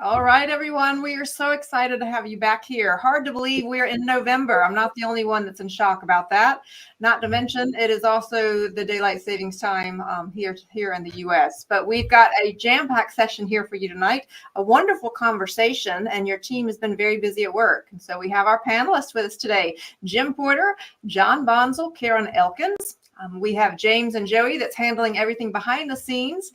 All right, everyone. We are so excited to have you back here. Hard to believe we're in November. I'm not the only one that's in shock about that. Not to mention, it is also the daylight savings time here in the U.S. But we've got a jam-packed session here for you tonight, a wonderful conversation, and your team has been very busy at work. And so we have our panelists with us today, Jim Porter, John Bonzel, Karen Elkins. We have James and Joey that's handling everything behind the scenes.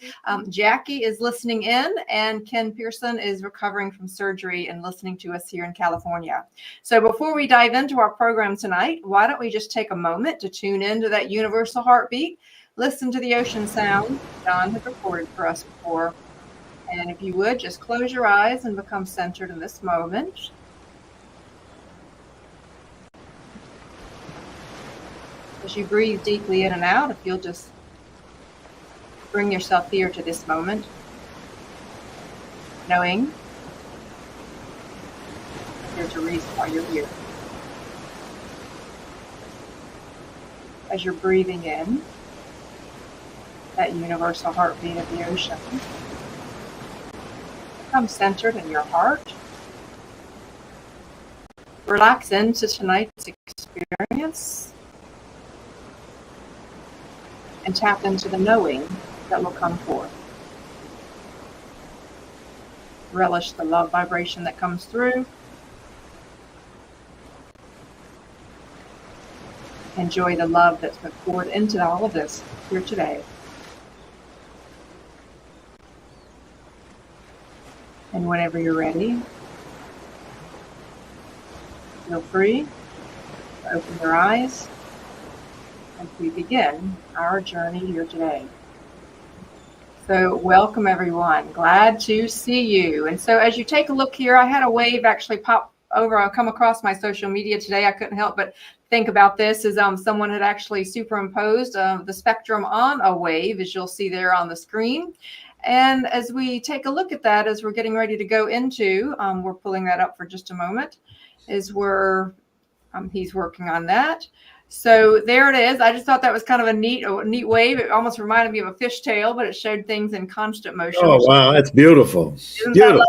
Jackie is listening in, and Ken Pearson is recovering from surgery and listening to us here in California. So before we dive into our program tonight, why don't we just take a moment to tune into that universal heartbeat, listen to the ocean sound John has recorded for us before. And if you would, just close your eyes and become centered in this moment. As you breathe deeply in and out, if you'll just bring yourself here to this moment, knowing there's a reason why you're here. As you're breathing in, that universal heartbeat of the ocean, become centered in your heart. Relax into tonight's experience. And tap into the knowing that will come forth. Relish the love vibration that comes through. Enjoy the love that's been poured into all of this here today. And whenever you're ready, feel free to open your eyes as we begin our journey here today. So welcome everyone, glad to see you. And so as you take a look here, I had a wave actually pop over. I'll come across my social media today. I couldn't help but think about this as someone had actually superimposed the spectrum on a wave, as you'll see there on the screen. And as we take a look at that, as we're getting ready to go into, we're pulling that up for just a moment, he's working on that. So there it is. I just thought that was kind of a neat wave. It almost reminded me of a fishtail, but it showed things in constant motion. Oh, wow. That's beautiful. Isn't Beautiful.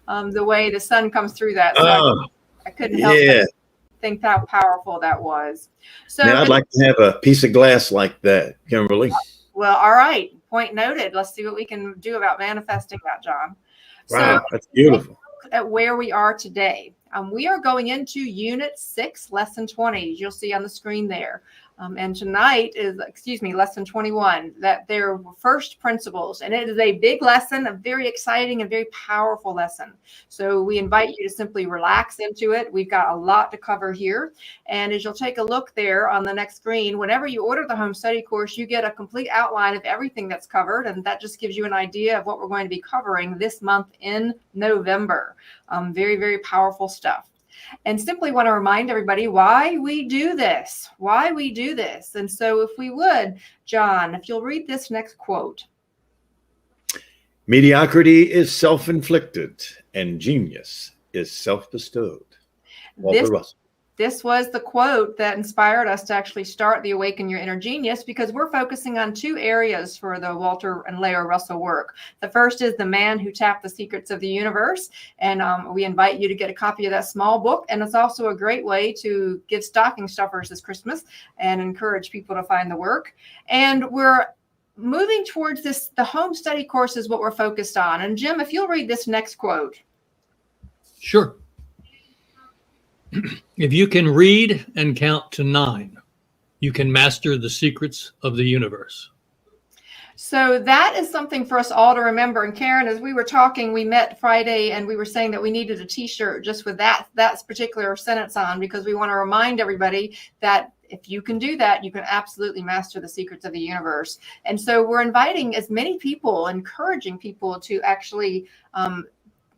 That the way the sun comes through that. So I couldn't help but think how powerful that was. So now I'd like to have a piece of glass like that, Kimberly. Well, all right. Point noted. Let's see what we can do about manifesting that, John. Wow, that's beautiful. At where we are today. We are going into Unit 6, Lesson 20, as you'll see on the screen there. And tonight is, Lesson 21, that they're first principles. And it is a big lesson, a very exciting and very powerful lesson. So we invite you to simply relax into it. We've got a lot to cover here. And as you'll take a look there on the next screen, whenever you order the home study course, you get a complete outline of everything that's covered. And that just gives you an idea of what we're going to be covering this month in November. Very, very powerful stuff. And simply want to remind everybody why we do this. And so if we would, John, if you'll read this next quote. Mediocrity is self-inflicted and genius is self-bestowed. Walter Russell. This was the quote that inspired us to actually start the Awaken Your Inner Genius, because we're focusing on two areas for the Walter and Leo Russell work. The first is The Man Who Tapped the Secrets of the Universe. And we invite you to get a copy of that small book. And it's also a great way to give stocking stuffers this Christmas and encourage people to find the work. And we're moving towards this. The home study course is what we're focused on. And Jim, if you'll read this next quote. Sure. If you can read and count to 9, you can master the secrets of the universe. So that is something for us all to remember. And Karen, as we were talking, we met Friday and we were saying that we needed a t-shirt just with that particular sentence on, because we want to remind everybody that if you can do that, you can absolutely master the secrets of the universe. And so we're inviting as many people, encouraging people to actually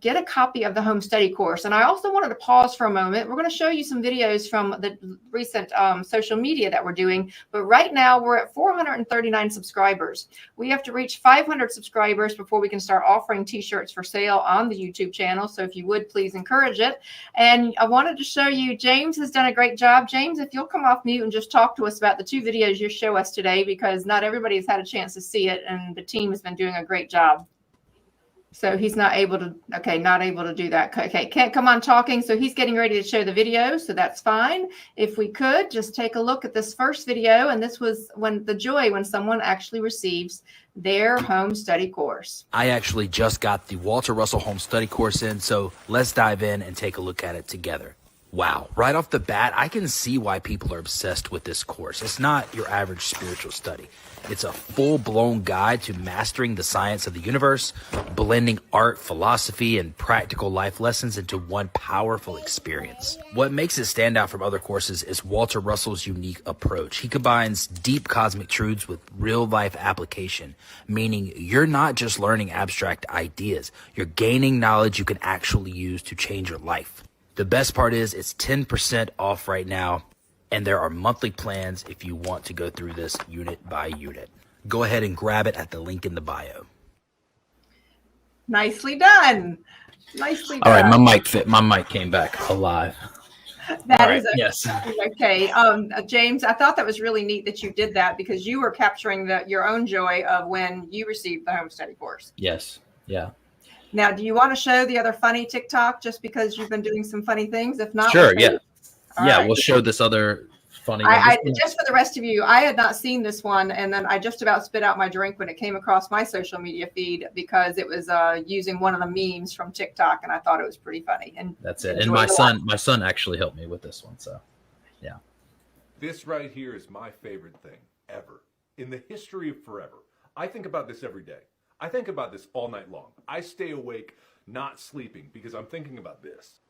get a copy of the home study course. And I also wanted to pause for a moment. We're going to show you some videos from the recent social media that we're doing. But right now we're at 439 subscribers. We have to reach 500 subscribers before we can start offering t-shirts for sale on the YouTube channel. So if you would, please encourage it. And I wanted to show you, James has done a great job. James, if you'll come off mute and just talk to us about the two videos you show us today, because not everybody has had a chance to see it and the team has been doing a great job. So he's not able to, okay, not able to do that. Okay, can't come on talking. So he's getting ready to show the video. So that's fine. If we could just take a look at this first video. And this was when someone actually receives their home study course. I actually just got the Walter Russell home study course in. So let's dive in and take a look at it together. Wow. Right off the bat, I can see why people are obsessed with this course. It's not your average spiritual study. It's a full-blown guide to mastering the science of the universe, blending art, philosophy, and practical life lessons into one powerful experience. What makes it stand out from other courses is Walter Russell's unique approach. He combines deep cosmic truths with real-life application, meaning you're not just learning abstract ideas. You're gaining knowledge you can actually use to change your life. The best part is it's 10% off right now, and there are monthly plans if you want to go through this unit by unit. Go ahead and grab it at the link in the bio. Nicely done. Nicely done. All right, my mic came back alive. That is yes. Okay. James, I thought that was really neat that you did that because you were capturing your own joy of when you received the home study course. Yes. Yeah. Now, do you want to show the other funny TikTok just because you've been doing some funny things? If not, Sure. we'll Yeah. All yeah. right. We'll show this other funny one. Just for the rest of you, I had not seen this one, and then I just about spit out my drink when it came across my social media feed because it was using one of the memes from TikTok, and I thought it was pretty funny. And that's it. And my son actually helped me with this one. So, yeah. This right here is my favorite thing ever in the history of forever. I think about this every day. I think about this all night long. I stay awake, not sleeping, because I'm thinking about this.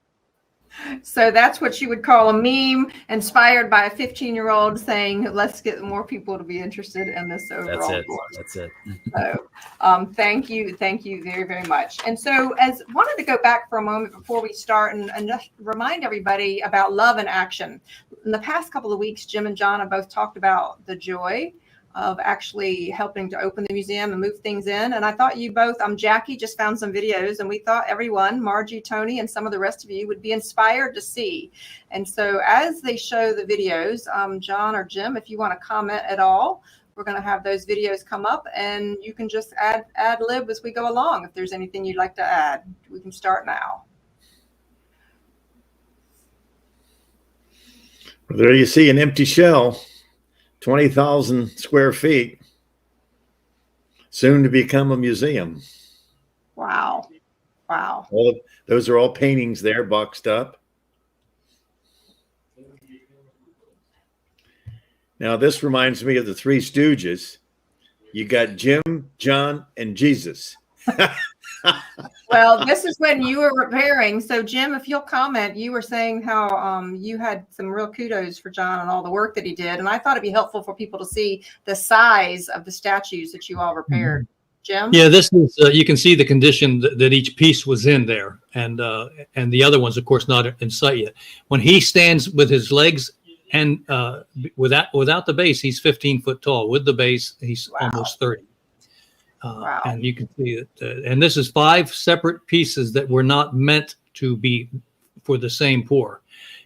So that's what you would call a meme inspired by a 15-year-old saying, let's get more people to be interested in this overall course. That's it. So thank you very, very much. And so wanted to go back for a moment before we start and just remind everybody about love and action. In the past couple of weeks, Jim and John have both talked about the joy of actually helping to open the museum and move things in. And I thought you both, Jackie just found some videos, and we thought everyone, Margie, Tony, and some of the rest of you would be inspired to see. And so as they show the videos, John or Jim, if you want to comment at all, we're going to have those videos come up and you can just ad lib as we go along. If there's anything you'd like to add, we can start now. Well, there you see an empty shell. 20,000 square feet, soon to become a museum. Wow. Those are all paintings there boxed up. Now, this reminds me of the Three Stooges. You got Jim, John, and Jesus. Well, this is when you were repairing. So, Jim, if you'll comment, you were saying how you had some real kudos for John and all the work that he did. And I thought it'd be helpful for people to see the size of the statues that you all repaired. Jim? Yeah, this is, you can see the condition that each piece was in there. And the other one's, of course, not in sight yet. When he stands with his legs and without the base, he's 15 foot tall. With the base, he's almost 30. Wow. And you can see that, and this is 5 separate pieces that were not meant to be for the same pour.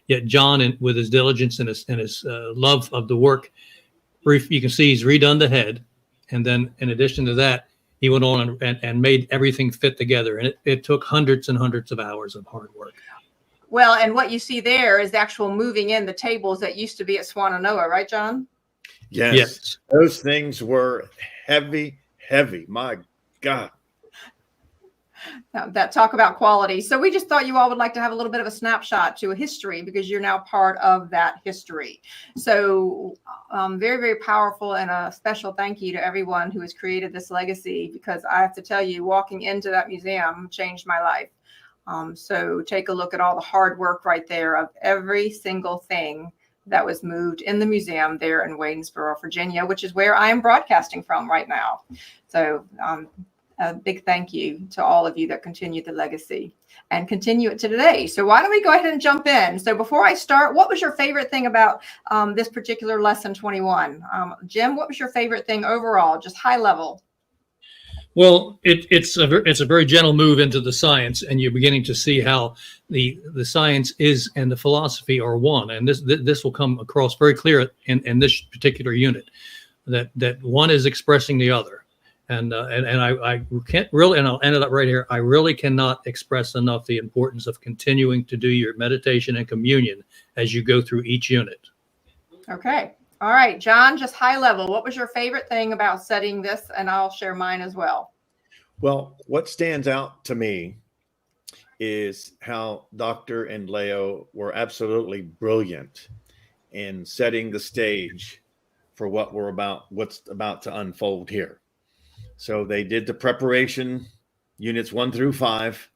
Yet John, with his diligence and his love of the work, you can see he's redone the head, and then in addition to that, he went on and made everything fit together. And it took hundreds and hundreds of hours of hard work. Well, and what you see there is the actual moving in the tables that used to be at Swananoa, right, John? Yes. Those things were heavy. My God. Now, that talk about quality. So we just thought you all would like to have a little bit of a snapshot to a history because you're now part of that history. So very, very powerful, and a special thank you to everyone who has created this legacy, because I have to tell you, walking into that museum changed my life. So take a look at all the hard work right there of every single thing that was moved in the museum there in Waynesboro, Virginia, which is where I am broadcasting from right now. So a big thank you to all of you that continue the legacy and continue it to today. So why don't we go ahead and jump in? So before I start, what was your favorite thing about this particular lesson 21? Jim, what was your favorite thing overall, just high level? Well, it's a very gentle move into the science, and you're beginning to see how the science is and the philosophy are one. And this will come across very clear in this particular unit, that one is expressing the other. And I can't really, and I'll end it up right here. I really cannot express enough the importance of continuing to do your meditation and communion as you go through each unit. Okay. All right, John, just high level. What was your favorite thing about studying this? And I'll share mine as well. Well, what stands out to me is how Dr. and Leo were absolutely brilliant in setting the stage for what's about to unfold here. So they did the preparation, units 1 through 5.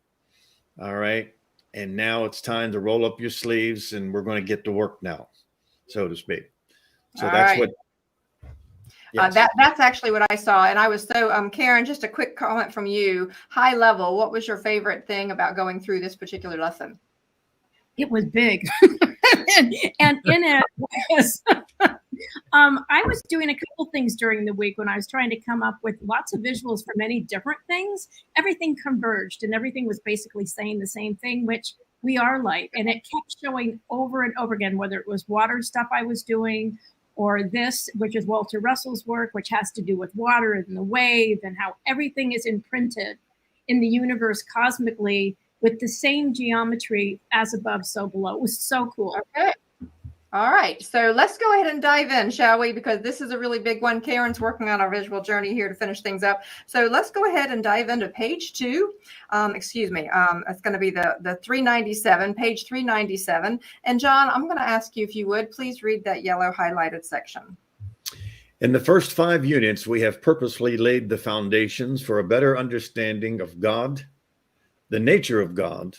All right. And now it's time to roll up your sleeves, and we're going to get to work now, so to speak. So All that's right. what. Yes. That's actually what I saw. And I was so, Karen, just a quick comment from you. High level, what was your favorite thing about going through this particular lesson? It was big. and in it was, I was doing a couple things during the week when I was trying to come up with lots of visuals for many different things. Everything converged and everything was basically saying the same thing, which we are light. And it kept showing over and over again, whether it was water stuff I was doing, or this, which is Walter Russell's work, which has to do with water and the wave and how everything is imprinted in the universe cosmically with the same geometry as above, so below. It was so cool. Okay. All right. So let's go ahead and dive in, shall we? Because this is a really big one. Karen's working on our visual journey here to finish things up. So let's go ahead and dive into page 2. It's going to be the 397, page 397. And John, I'm going to ask you if you would please read that yellow highlighted section. In the first 5 units, we have purposely laid the foundations for a better understanding of God, the nature of God,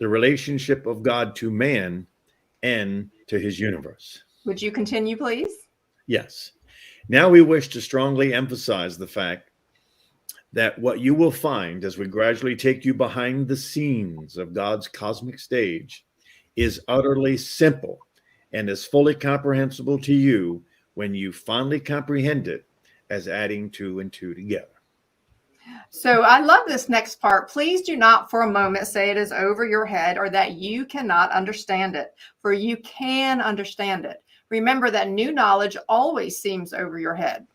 the relationship of God to man, and to his universe. Would you continue, please? Yes. Now we wish to strongly emphasize the fact that what you will find as we gradually take you behind the scenes of God's cosmic stage is utterly simple and is fully comprehensible to you when you finally comprehend it as adding 2 and 2 together. So I love this next part. Please do not for a moment say it is over your head or that you cannot understand it, for you can understand it. Remember that new knowledge always seems over your head.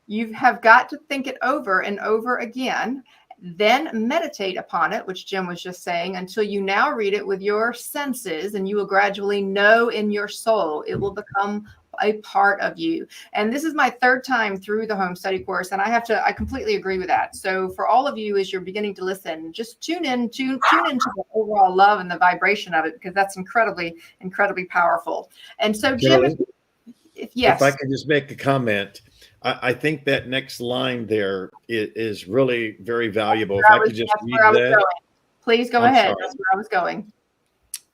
You have got to think it over and over again, then meditate upon it, which Jim was just saying, until you now read it with your senses, and you will gradually know in your soul. It will become a part of you. And this is my 3rd time through the home study course, and I completely agree with that. So for all of you, as you're beginning to listen, just tune into the overall love and the vibration of it, because that's incredibly, incredibly powerful. And so Jim, if I can just make a comment, I think that next line there is really very valuable. If I could just read that. Please go ahead. That's where I was going.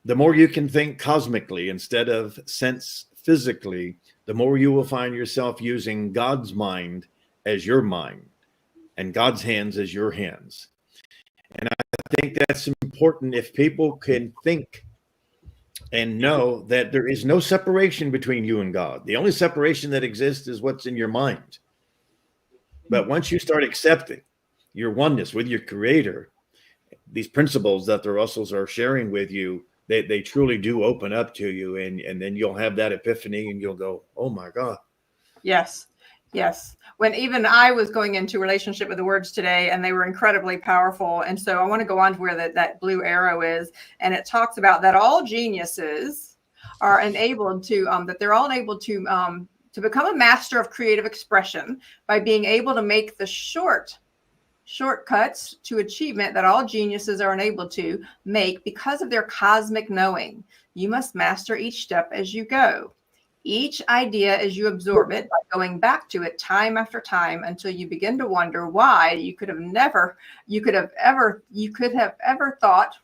The more you can think cosmically instead of sense physically, the more you will find yourself using God's mind as your mind and God's hands as your hands. And I think that's important. If people can think and know that there is no separation between you and God, the only separation that exists is what's in your mind. But once you start accepting your oneness with your Creator, these principles that the Russells are sharing with you, they truly do open up to you, and then you'll have that epiphany and you'll go, oh my God. Yes. When even I was going into relationship with the words today, and they were incredibly powerful. And so I want to go on to where that blue arrow is, and it talks about that all geniuses are enabled to to become a master of creative expression by being able to make the shortcuts to achievement that all geniuses are enabled to make because of their cosmic knowing. You must master each step as you go. Each idea as you absorb it by going back to it time after time until you begin to wonder why you could have ever thought,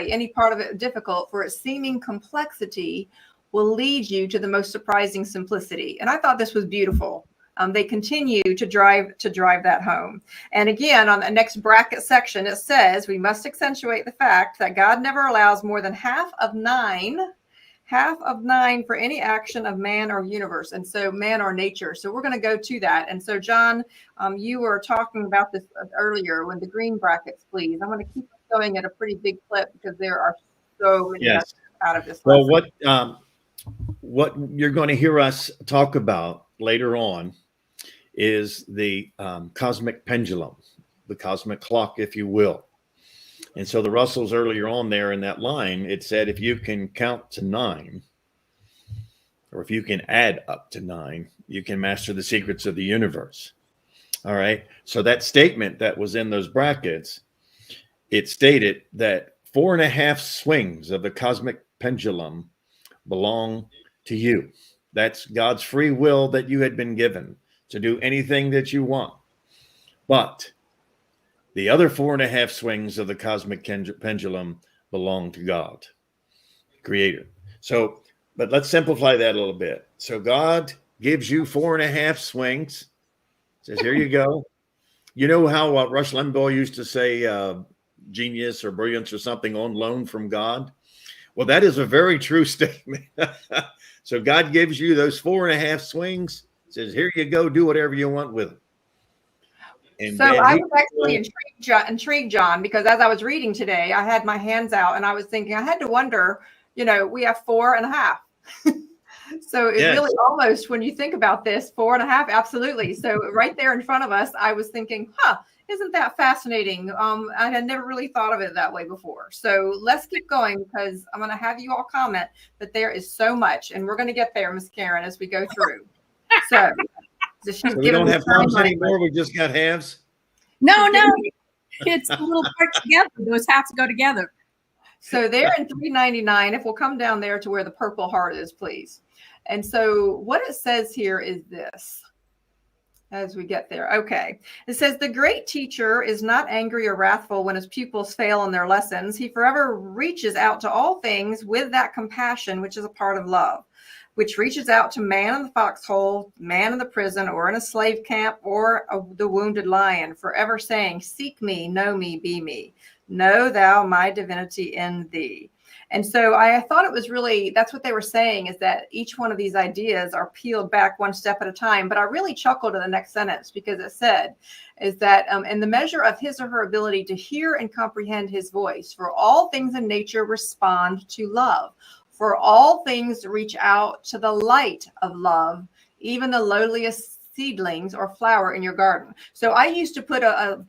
any part of it difficult, for its seeming complexity will lead you to the most surprising simplicity. And I thought this was beautiful. They continue to drive that home. And again, on the next bracket section, it says we must accentuate the fact that God never allows more than half of nine for any action of man or universe. And so man or nature. So we're going to go to that. And so John, you were talking about this earlier when the green brackets, please. I'm going to keep going at a pretty big clip because there are so many out of this. Well, what you're going to hear us talk about later on is the cosmic pendulum, the cosmic clock, if you will. And so the Russells earlier on there in that line, it said, if you can count to 9, or if you can add up to 9, you can master the secrets of the universe. All right. So that statement that was in those brackets, it stated that 4.5 swings of the cosmic pendulum belong to you. That's God's free will that you had been given to do anything that you want. But the other 4.5 swings of the cosmic pendulum belong to God, Creator. So, but let's simplify that a little bit. So God gives you 4.5 swings. Says, here you go. You know how Rush Limbaugh used to say genius or brilliance or something on loan from God? Well, that is a very true statement. So God gives you those 4.5 swings, says, here you go, do whatever you want with it. And so I was actually intrigued, John, because as I was reading today, I had my hands out and I was thinking, I had to wonder, we have 4.5. So it really almost, when you think about this, 4.5, absolutely. So right there in front of us, I was thinking, isn't that fascinating? I had never really thought of it that way before. So let's keep going, because I'm going to have you all comment that there is so much, and we're going to get there, Miss Karen, as we go through. So we don't have halves anymore. We just got halves. No, it's a little part together. Those have to go together. So they're in 399. If we'll come down there to where the purple heart is, please. And so what it says here is this, as we get there. Okay. It says, the great teacher is not angry or wrathful when his pupils fail in their lessons. He forever reaches out to all things with that compassion, which is a part of love, which reaches out to man in the foxhole, man in the prison, or in a slave camp, or the wounded lion, forever saying, seek me, know me, be me. Know thou my divinity in thee. And so I thought it was really, that's what they were saying, is that each one of these ideas are peeled back one step at a time. But I really chuckled at the next sentence, because it said, is that in the measure of his or her ability to hear and comprehend his voice, for all things in nature respond to love. For all things reach out to the light of love, even the lowliest seedlings or flower in your garden. So I used to put a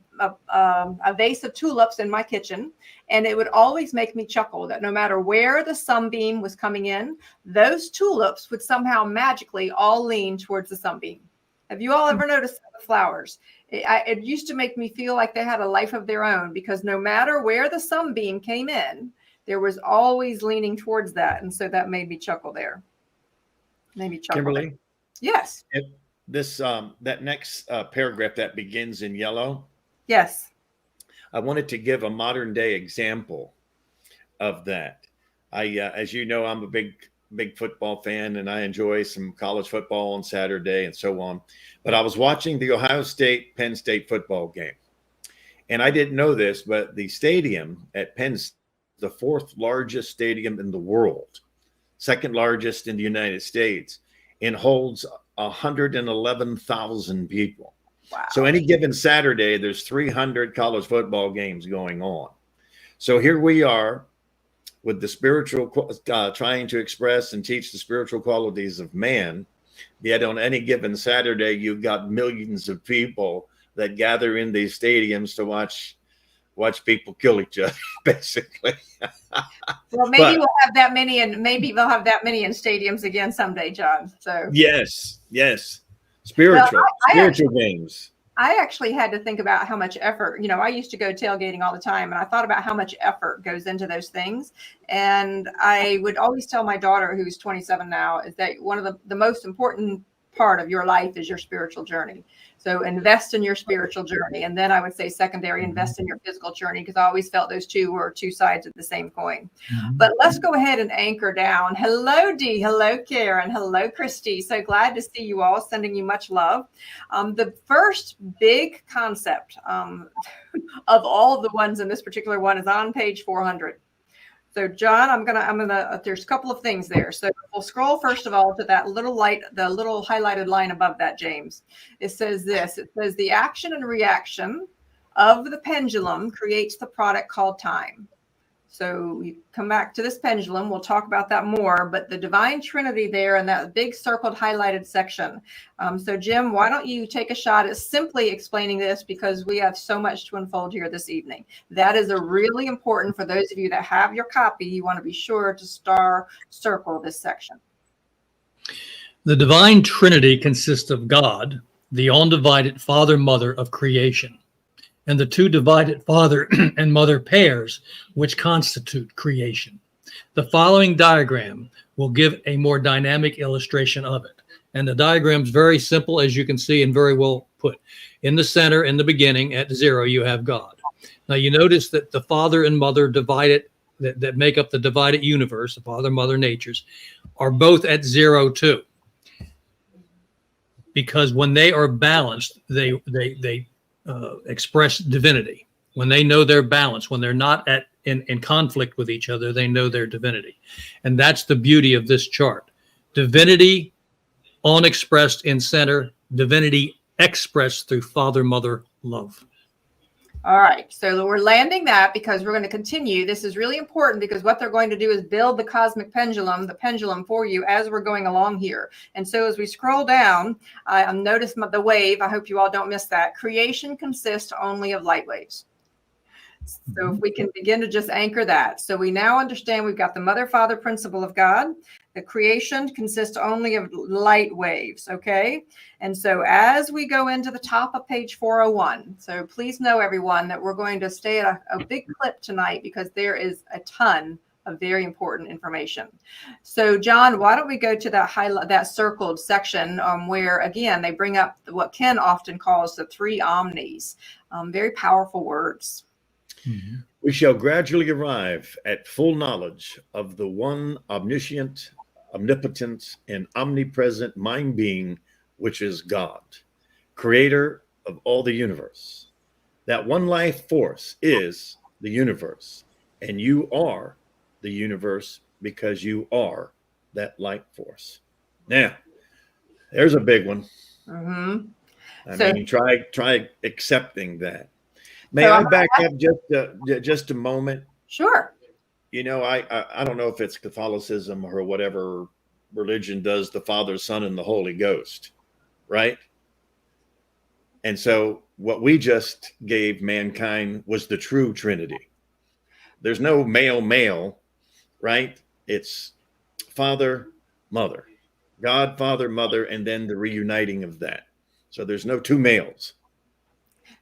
vase of tulips in my kitchen, and it would always make me chuckle that no matter where the sunbeam was coming in, those tulips would somehow magically all lean towards the sunbeam. Have you all ever noticed the flowers? It used to make me feel like they had a life of their own, because no matter where the sunbeam came in, there was always leaning towards that. And so that made me chuckle there. Made me chuckle. Kimberly? There. Yes. This that next paragraph that begins in yellow. Yes. I wanted to give a modern day example of that. As you know, I'm a big football fan, and I enjoy some college football on Saturday and so on. But I was watching the Ohio State Penn State football game, and I didn't know this, but the stadium at Penn State, the 4th largest stadium in the world, 2nd largest in the United States, and holds 111,000 people. Wow. So any given Saturday, there's 300 college football games going on. So here we are with the spiritual, trying to express and teach the spiritual qualities of man. Yet on any given Saturday, you've got millions of people that gather in these stadiums to watch people kill each other, basically. Well, maybe we'll have that many, and maybe they'll have that many in stadiums again someday, John. So yes. Spiritual games. I actually had to think about how much effort, I used to go tailgating all the time, and I thought about how much effort goes into those things. And I would always tell my daughter, who's 27 now, is that one of the most important part of your life is your spiritual journey. So invest in your spiritual journey. And then I would say secondary, invest in your physical journey, because I always felt those two were two sides of the same coin. But let's go ahead and anchor down. Hello, Dee. Hello, Karen. Hello, Christy. So glad to see you all. Sending you much love. The first big concept of all of the ones in this particular one is on page 400. So John, I'm gonna, there's a couple of things there. So we'll scroll first of all to that little light, the little highlighted line above that, James. It says this, it says the action and reaction of the pendulum creates the product called time. So we come back to this pendulum. We'll talk about that more, but the divine trinity there in that big circled highlighted section. So Jim, why don't you take a shot at simply explaining this, because we have so much to unfold here this evening. That is a really important, for those of you that have your copy, you want to be sure to circle this section. The divine trinity consists of God, the undivided father mother of creation, and the two divided father and mother pairs which constitute creation. The following diagram will give a more dynamic illustration of it. And the diagram is very simple, as you can see, and very well put. In the center, in the beginning, at 0, you have God. Now you notice that the father and mother divided, that make up the divided universe, the father, mother natures, are both at 0 too. Because when they are balanced, they express divinity. When they know their balance, when they're not in conflict with each other, they know their divinity. And that's the beauty of this chart. Divinity unexpressed in center, divinity expressed through father-mother love. All right, so we're landing that because we're going to continue. This is really important because what they're going to do is build the cosmic pendulum, the pendulum for you as we're going along here. And so as we scroll down, notice the wave. I hope you all don't miss that. Creation consists only of light waves. So if we can begin to just anchor that. So we now understand we've got the mother, father principle of God. The creation consists only of light waves, okay? And so as we go into the top of page 401, so please know, everyone, that we're going to stay at a big clip tonight because there is a ton of very important information. So John, why don't we go to that circled section where, again, they bring up what Ken often calls the 3 omnis, very powerful words. Mm-hmm. We shall gradually arrive at full knowledge of the one omniscient, omnipotent, and omnipresent mind being, which is God, creator of all the universe. That one life force is the universe, and you are the universe because you are that light force. Now, there's a big one. Mm-hmm. I mean, try accepting that. May I back up just a moment? Sure. You know, I don't know if it's Catholicism or whatever religion does the Father, Son, and the Holy Ghost, right? And so what we just gave mankind was the true Trinity. There's no male, right? It's Father, Mother, God, Father, Mother, and then the reuniting of that. So there's no two males.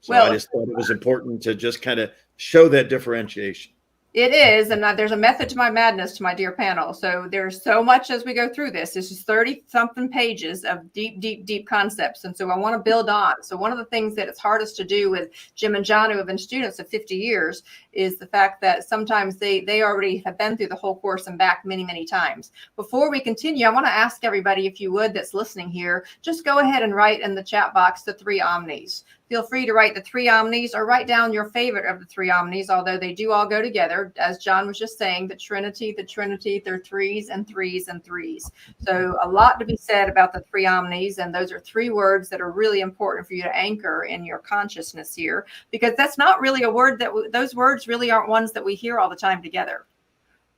So I just thought it was important to just kind of show that differentiation. It is, and there's a method to my madness, to my dear panel. So there's so much as we go through this. This is 30-something pages of deep concepts, and so I want to build on. So one of the things that it's hardest to do with Jim and John, who have been students of 50 years, is the fact that sometimes they already have been through the whole course and back many times. Before we continue, I want to ask everybody, if you would, that's listening here, just go ahead and write in the chat box the 3 omnis. Feel free to write the 3 omnis or write down your favorite of the 3 omnis, although they do all go together. As John was just saying, the Trinity, they're 3s and 3s and 3s. So a lot to be said about the 3 omnis, and those are 3 words that are really important for you to anchor in your consciousness here, because that's not really a word that those words really aren't ones that we hear all the time together.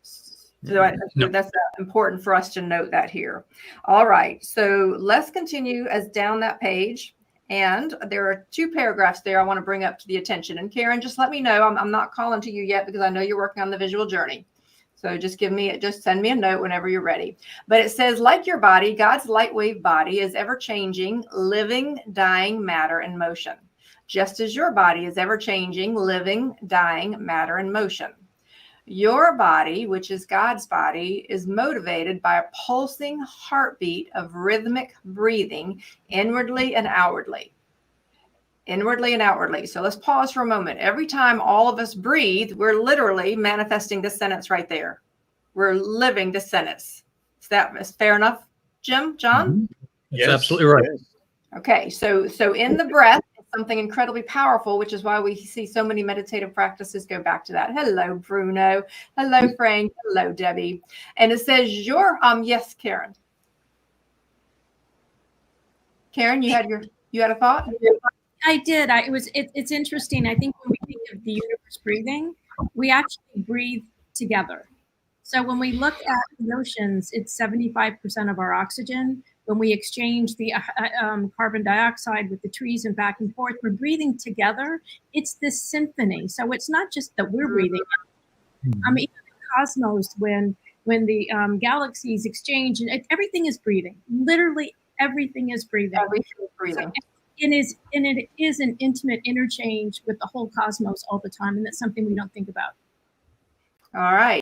So that's important for us to note that here. All right, so let's continue as down that page. And there are 2 paragraphs there I want to bring up to the attention. And Karen, just let me know. I'm not calling to you yet because I know you're working on the visual journey. So just send me a note whenever you're ready. But it says, like your body, God's light wave body is ever changing, living, dying matter in motion, just as your body is ever changing, living, dying matter in motion. Your body, which is God's body, is motivated by a pulsing heartbeat of rhythmic breathing inwardly and outwardly. Inwardly and outwardly. So let's pause for a moment. Every time all of us breathe, we're literally manifesting this sentence right there. We're living this sentence. Is that fair enough, Jim, John? Mm-hmm. Yes, absolutely right. Okay, so in the breath, something incredibly powerful, which is why we see so many meditative practices go back to that. Hello, Bruno. Hello, Frank. Hello, Debbie. And it says yes, Karen. Karen, you had a thought? I did. It's interesting. I think when we think of the universe breathing, we actually breathe together. So when we look at the oceans, it's 75% of our oxygen. When we exchange the carbon dioxide with the trees and back and forth, we're breathing together. It's this symphony. So it's not just that we're breathing. Even the cosmos, when the galaxies exchange, and everything is breathing. Literally everything is breathing. Everything is breathing. So it is an intimate interchange with the whole cosmos all the time, and that's something we don't think about. All right.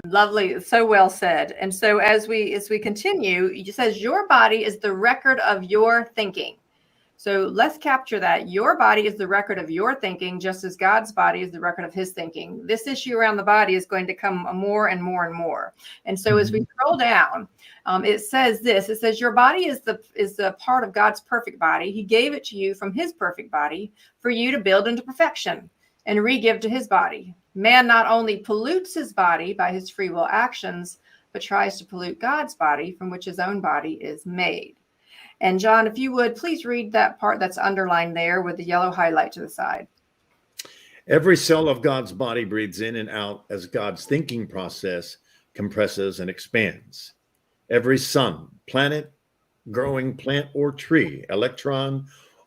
Lovely. So well said. And so as we continue, it says your body is the record of your thinking. So let's capture that. Your body is the record of your thinking, just as God's body is the record of his thinking. This issue around the body is going to come more and more and more. And so as we scroll down, it says this. It says your body is the part of God's perfect body. He gave it to you from his perfect body for you to build into perfection and re-give to his body. Man not only pollutes his body by his free will actions, but tries to pollute God's body from which his own body is made. And John, if you would, please read that part that's underlined there with the yellow highlight to the side. Every cell of God's body breathes in and out as God's thinking process compresses and expands. Every sun, planet, growing plant or tree, electron,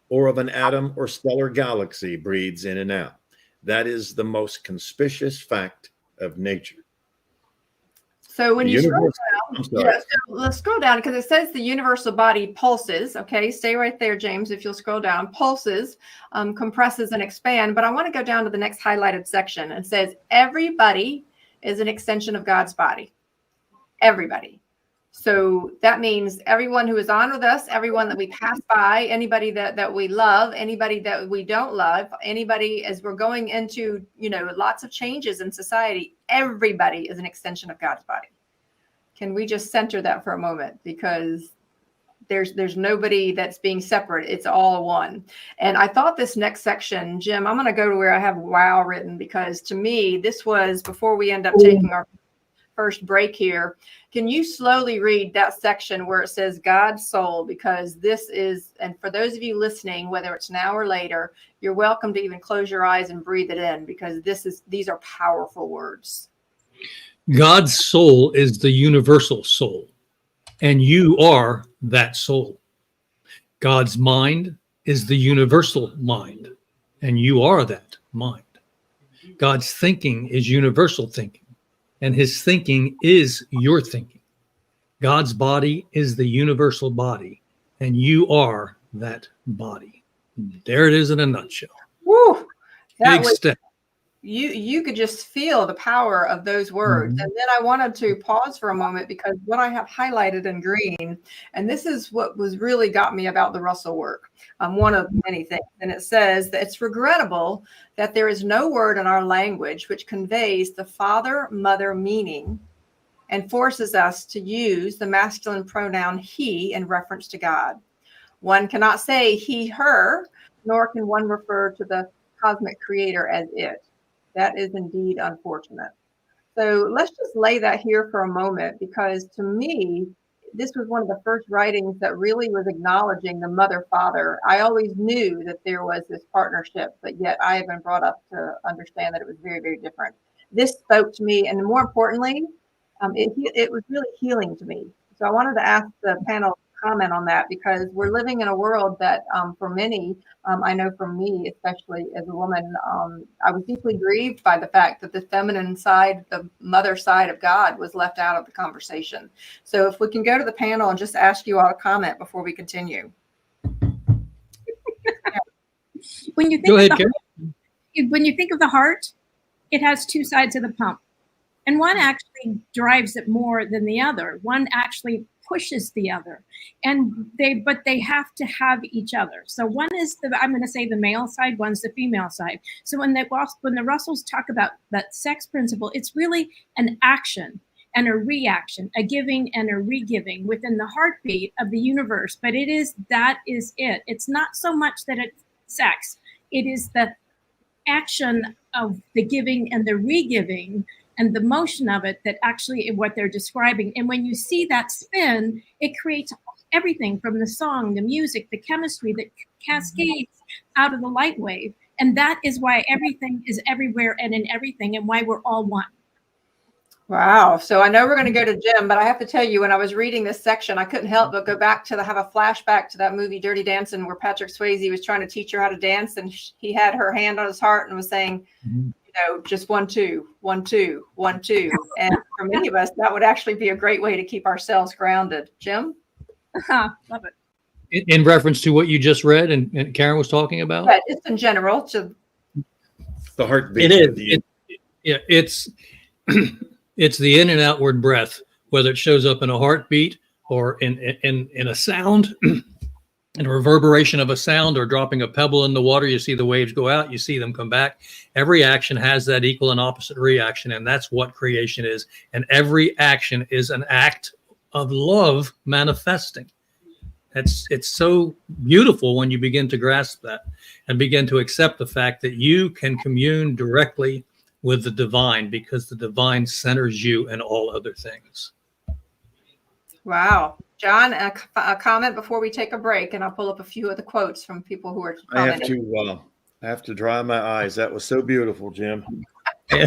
or of an atom or stellar galaxy breathes in and out. That is the most conspicuous fact of nature. So when you scroll down, so let's scroll down because it says the universal body pulses. Okay, stay right there, James, if you'll scroll down. Pulses, compresses, and expand. But I want to go down to the next highlighted section. It says everybody is an extension of God's body. Everybody. So that means everyone who is on with us, everyone that we pass by, anybody that we love, anybody that we don't love, anybody as we're going into, lots of changes in society, everybody is an extension of God's body. Can we just center that for a moment? Because there's nobody that's being separate. It's all one. And I thought this next section, Jim, I'm going to go to where I have wow written, because to me, this was before we end up taking our first break here. Can you slowly read that section where it says God's soul? Because this is, and for those of you listening, whether it's now or later, you're welcome to even close your eyes and breathe it in, because these are powerful words. God's soul is the universal soul, and you are that soul. God's mind is the universal mind, and you are that mind. God's thinking is universal thinking, and his thinking is your thinking. God's body is the universal body, and you are that body. There it is in a nutshell. Woo! Big step. You could just feel the power of those words. And then I wanted to pause for a moment, because what I have highlighted in green, and this is what was really got me about the Russell work, one of many things. And it says that it's regrettable that there is no word in our language which conveys the father-mother meaning and forces us to use the masculine pronoun he in reference to God. One cannot say he, her, nor can one refer to the cosmic creator as it. That is indeed unfortunate. So let's just lay that here for a moment, because to me, this was one of the first writings that really was acknowledging the mother-father. I always knew that there was this partnership, but yet I have been brought up to understand that it was very, very different. This spoke to me, and more importantly, it was really healing to me. So I wanted to ask the panel to comment on that, because we're living in a world that for many, I know for me, especially as a woman, I was deeply grieved by the fact that the feminine side, the mother side of God, was left out of the conversation. So if we can go to the panel and just ask you all to comment before we continue. When you think of the heart, it has two sides of the pump, and one actually drives it more than the other. One actually pushes the other, but they have to have each other. So one is I'm going to say the male side, one's the female side. So when the Russells talk about that sex principle, it's really an action and a reaction, a giving and a re-giving within the heartbeat of the universe. But that is it. It's not so much that it's sex. It is the action of the giving and the re-giving and the motion of it that actually what they're describing. And when you see that spin, it creates everything from the song, the music, the chemistry that cascades out of the light wave. And that is why everything is everywhere and in everything, and why we're all one. Wow. So I know we're going to go to Jim, but I have to tell you, when I was reading this section, I couldn't help but go back to have a flashback to that movie Dirty Dancing, where Patrick Swayze was trying to teach her how to dance, and he had her hand on his heart and was saying, just 1, 2, 1, 2, 1, 2. And for many of us, that would actually be a great way to keep ourselves grounded. Jim? Love it. In reference to what you just read and Karen was talking about? But just in general, to The heartbeat. It is. It's it's the in and outward breath, whether it shows up in a heartbeat or in a sound, in a reverberation of a sound, or dropping a pebble in the water. You see the waves go out, you see them come back. Every action has that equal and opposite reaction, and that's what creation is. And every action is an act of love manifesting. It's so beautiful when you begin to grasp that and begin to accept the fact that you can commune directly with the divine, because the divine centers you in all other things. wow. John, a comment before we take a break, and I'll pull up a few of the quotes from people who are commenting. I have to dry my eyes. That was so beautiful, Jim. Oh,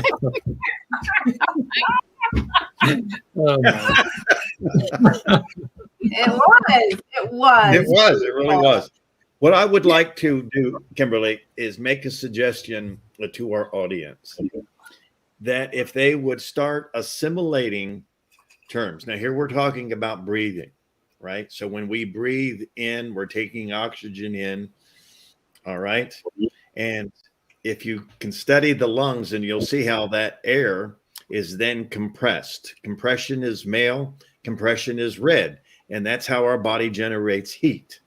It was. It really was. What I would like to do, Kimberly, is make a suggestion to our audience that if they would start assimilating terms. Now, here we're talking about breathing, right? So when we breathe in, we're taking oxygen in, all right? And if you can study the lungs, and you'll see how that air is then compressed. Compression is male, compression is red, and that's how our body generates heat.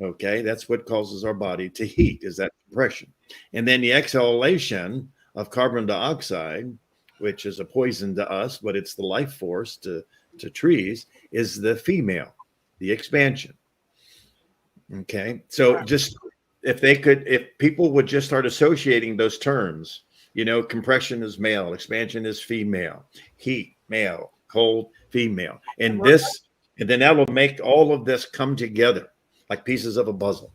Okay, that's what causes our body to heat, is that compression. And then the exhalation of carbon dioxide, which is a poison to us, but it's the life force to trees, is the female, the expansion. Okay, so just if people would just start associating those terms, compression is male, expansion is female, heat, male, cold, female, and then that will make all of this come together like pieces of a puzzle.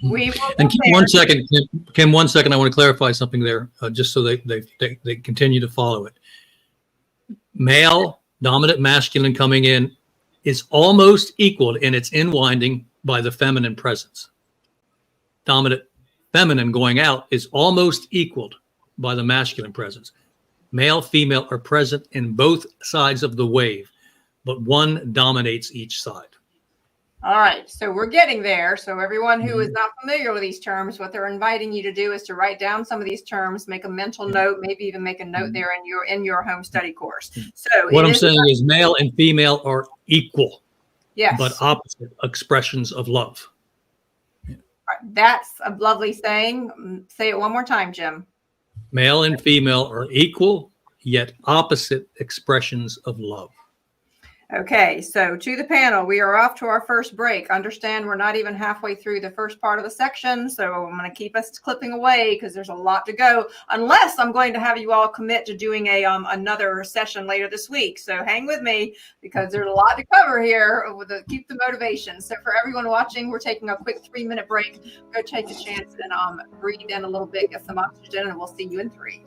And Kim, 1 second, Kim, 1 second. I want to clarify something there, just so they continue to follow it. Male, dominant, masculine coming in is almost equaled in its inwinding by the feminine presence. Dominant, feminine going out is almost equaled by the masculine presence. Male, female are present in both sides of the wave, but one dominates each side. All right, so we're getting there. So everyone who is not familiar with these terms, what they're inviting you to do is to write down some of these terms, make a mental note, maybe even make a note there in your home study course. So what I'm saying is male and female are equal, yes, but opposite expressions of love. That's a lovely saying. Say it one more time, Jim. Male and female are equal, yet opposite expressions of love. Okay, so to the panel, we are off to our first break. Understand we're not even halfway through the first part of the section, so I'm going to keep us clipping away because there's a lot to go, unless I'm going to have you all commit to doing another session later this week. So hang with me, because there's a lot to cover here to keep the motivation. So for everyone watching, we're taking a quick 3-minute break. Go take a chance and breathe in a little bit, get some oxygen, and we'll see you in 3.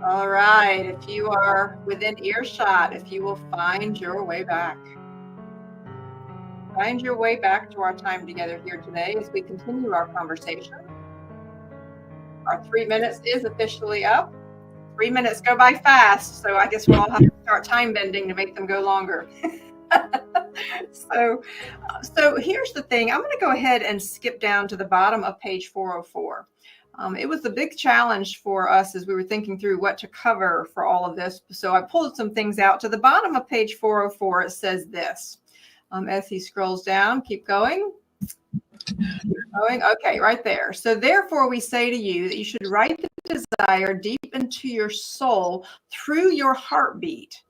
All right. If you are within earshot, if you will find your way back. Find your way back to our time together here today as we continue our conversation. Our 3 minutes is officially up. 3 minutes go by fast, so I guess we'll all have to start time bending to make them go longer. So here's the thing. I'm going to go ahead and skip down to the bottom of page 404. It was a big challenge for us as we were thinking through what to cover for all of this. So I pulled some things out. To the bottom of page 404, it says this. As he scrolls down, keep going. Okay, right there. So therefore we say to you that you should write the desire deep into your soul through your heartbeat,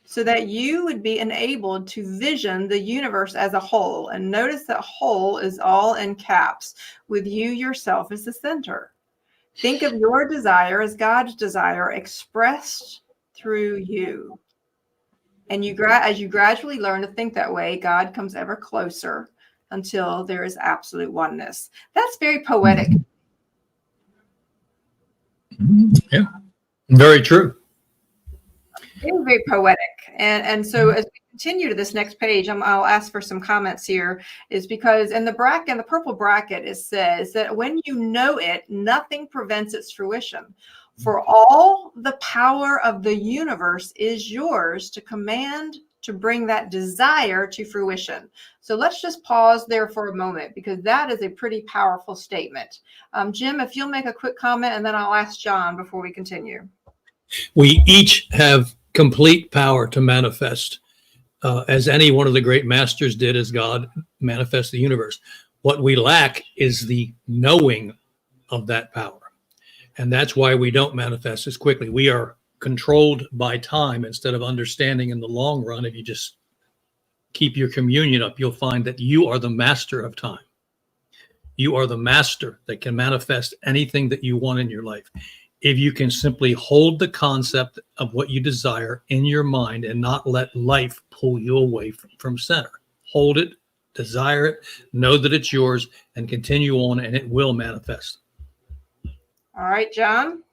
so that you would be enabled to vision the universe as a whole. And notice that whole is all in caps, with you yourself as the center. Think of your desire as God's desire expressed through you. And as you gradually learn to think that way, God comes ever closer until there is absolute oneness. That's very poetic. Yeah, very true. Very, very poetic. And so as we continue to this next page, I'll ask for some comments here, is because in the bracket, the purple bracket, it says that when you know it, nothing prevents its fruition. For all the power of the universe is yours to command, to bring that desire to fruition. So let's just pause there for a moment, because that is a pretty powerful statement. Jim, if you'll make a quick comment, and then I'll ask John before we continue. We each have complete power to manifest, as any one of the great masters did as God manifests the universe. What we lack is the knowing of that power. And that's why we don't manifest as quickly. We are controlled by time instead of understanding in the long run. If you just keep your communion up, you'll find that you are the master of time. You are the master that can manifest anything that you want in your life. If you can simply hold the concept of what you desire in your mind and not let life pull you away from center. Hold it, desire it, know that it's yours, and continue on, and it will manifest. All right, John.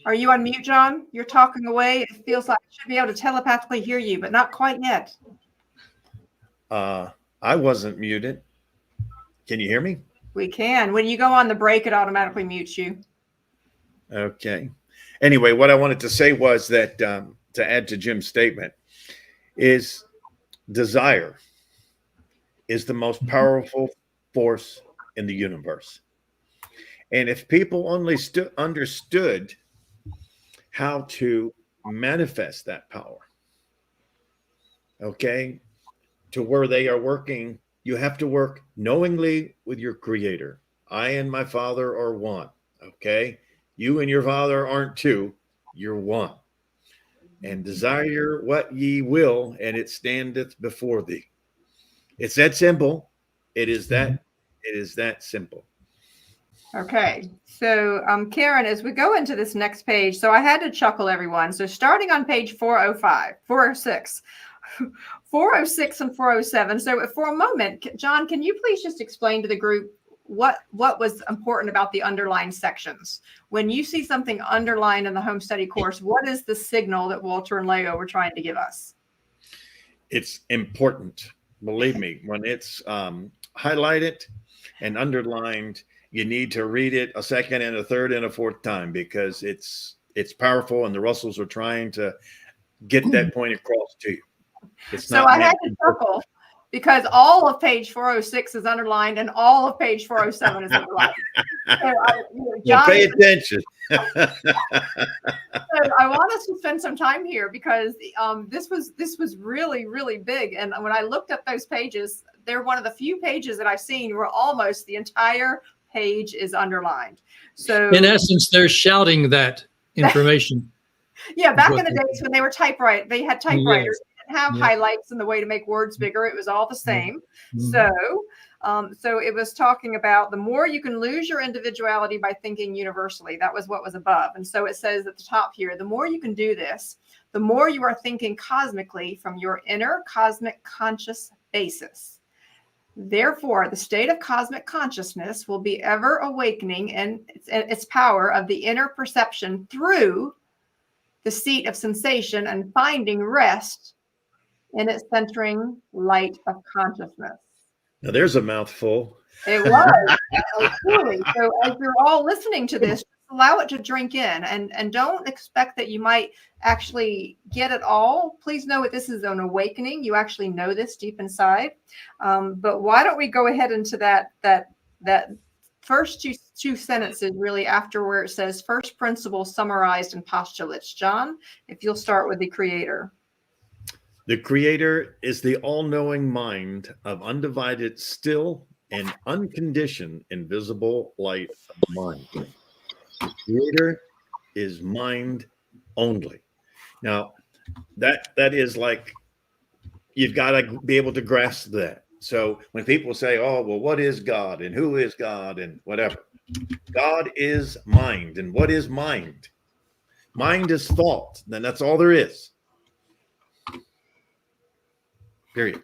Are you on mute, John? You're talking away. It feels like I should be able to telepathically hear you, but not quite yet. I wasn't muted. Can you hear me? We can. When you go on the break, it automatically mutes you. Okay. Anyway, what I wanted to say was that to add to Jim's statement is desire is the most powerful force in the universe. And if people only understood how to manifest that power, okay, to where they are working, you have to work knowingly with your creator. I and my Father are one, okay? You and your Father aren't two, you're one. And desire what ye will, and it standeth before thee. It's that simple. It is that simple. Okay. So, Karen, as we go into this next page, so I had to chuckle, everyone. So starting on page 406, 406 and 407. So for a moment, John, can you please just explain to the group what was important about the underlined sections? When you see something underlined in the home study course, what is the signal that Walter and Leo were trying to give us? It's important. Believe me, when it's highlighted and underlined, you need to read it a second and a third and a fourth time, because it's powerful, and the Russells are trying to get that point across to you. So I had to chuckle because all of page 406 is underlined and all of page 407 is underlined. So John, pay attention. So I want us to spend some time here, because this was really, really big. And when I looked up those pages, they're one of the few pages that I've seen where almost the entire page is underlined. So in essence, they're shouting that information. Yeah, back in the days when they were typewriters, they had typewriters. Yes. They didn't have highlights and the way to make words bigger. It was all the same. Mm-hmm. So it was talking about the more you can lose your individuality by thinking universally. That was what was above. And so it says at the top here, the more you can do this, the more you are thinking cosmically from your inner cosmic conscious basis. Therefore, the state of cosmic consciousness will be ever awakening in its power of the inner perception through the seat of sensation and finding rest in its centering light of consciousness. Now there's a mouthful. It was. Truly. So as you're all listening to this, allow it to drink in, and don't expect that you might actually get it all. Please know that this is an awakening. You actually know this deep inside. But why don't we go ahead into that first two sentences really after where it says first principle summarized in postulates. John, if you'll start with the creator. The creator is the all-knowing mind of undivided, still, and unconditioned invisible light of the mind. The creator is mind only. Now, that is like, you've got to be able to grasp that. So when people say, oh, well, what is God and who is God and whatever, God is mind. And what is mind? Mind is thought. Then that's all there is. Period.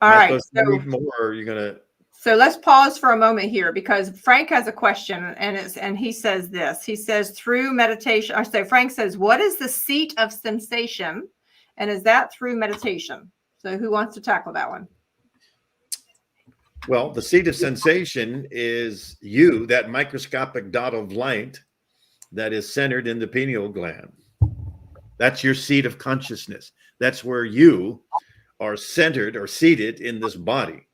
All right. So, more, or are you gonna? So let's pause for a moment here because Frank has a question, and he says this. He says through meditation. So Frank says, "What is the seat of sensation, and is that through meditation?" So who wants to tackle that one? Well, the seat of sensation is you, that microscopic dot of light that is centered in the pineal gland. That's your seat of consciousness. That's where you are centered or seated in this body.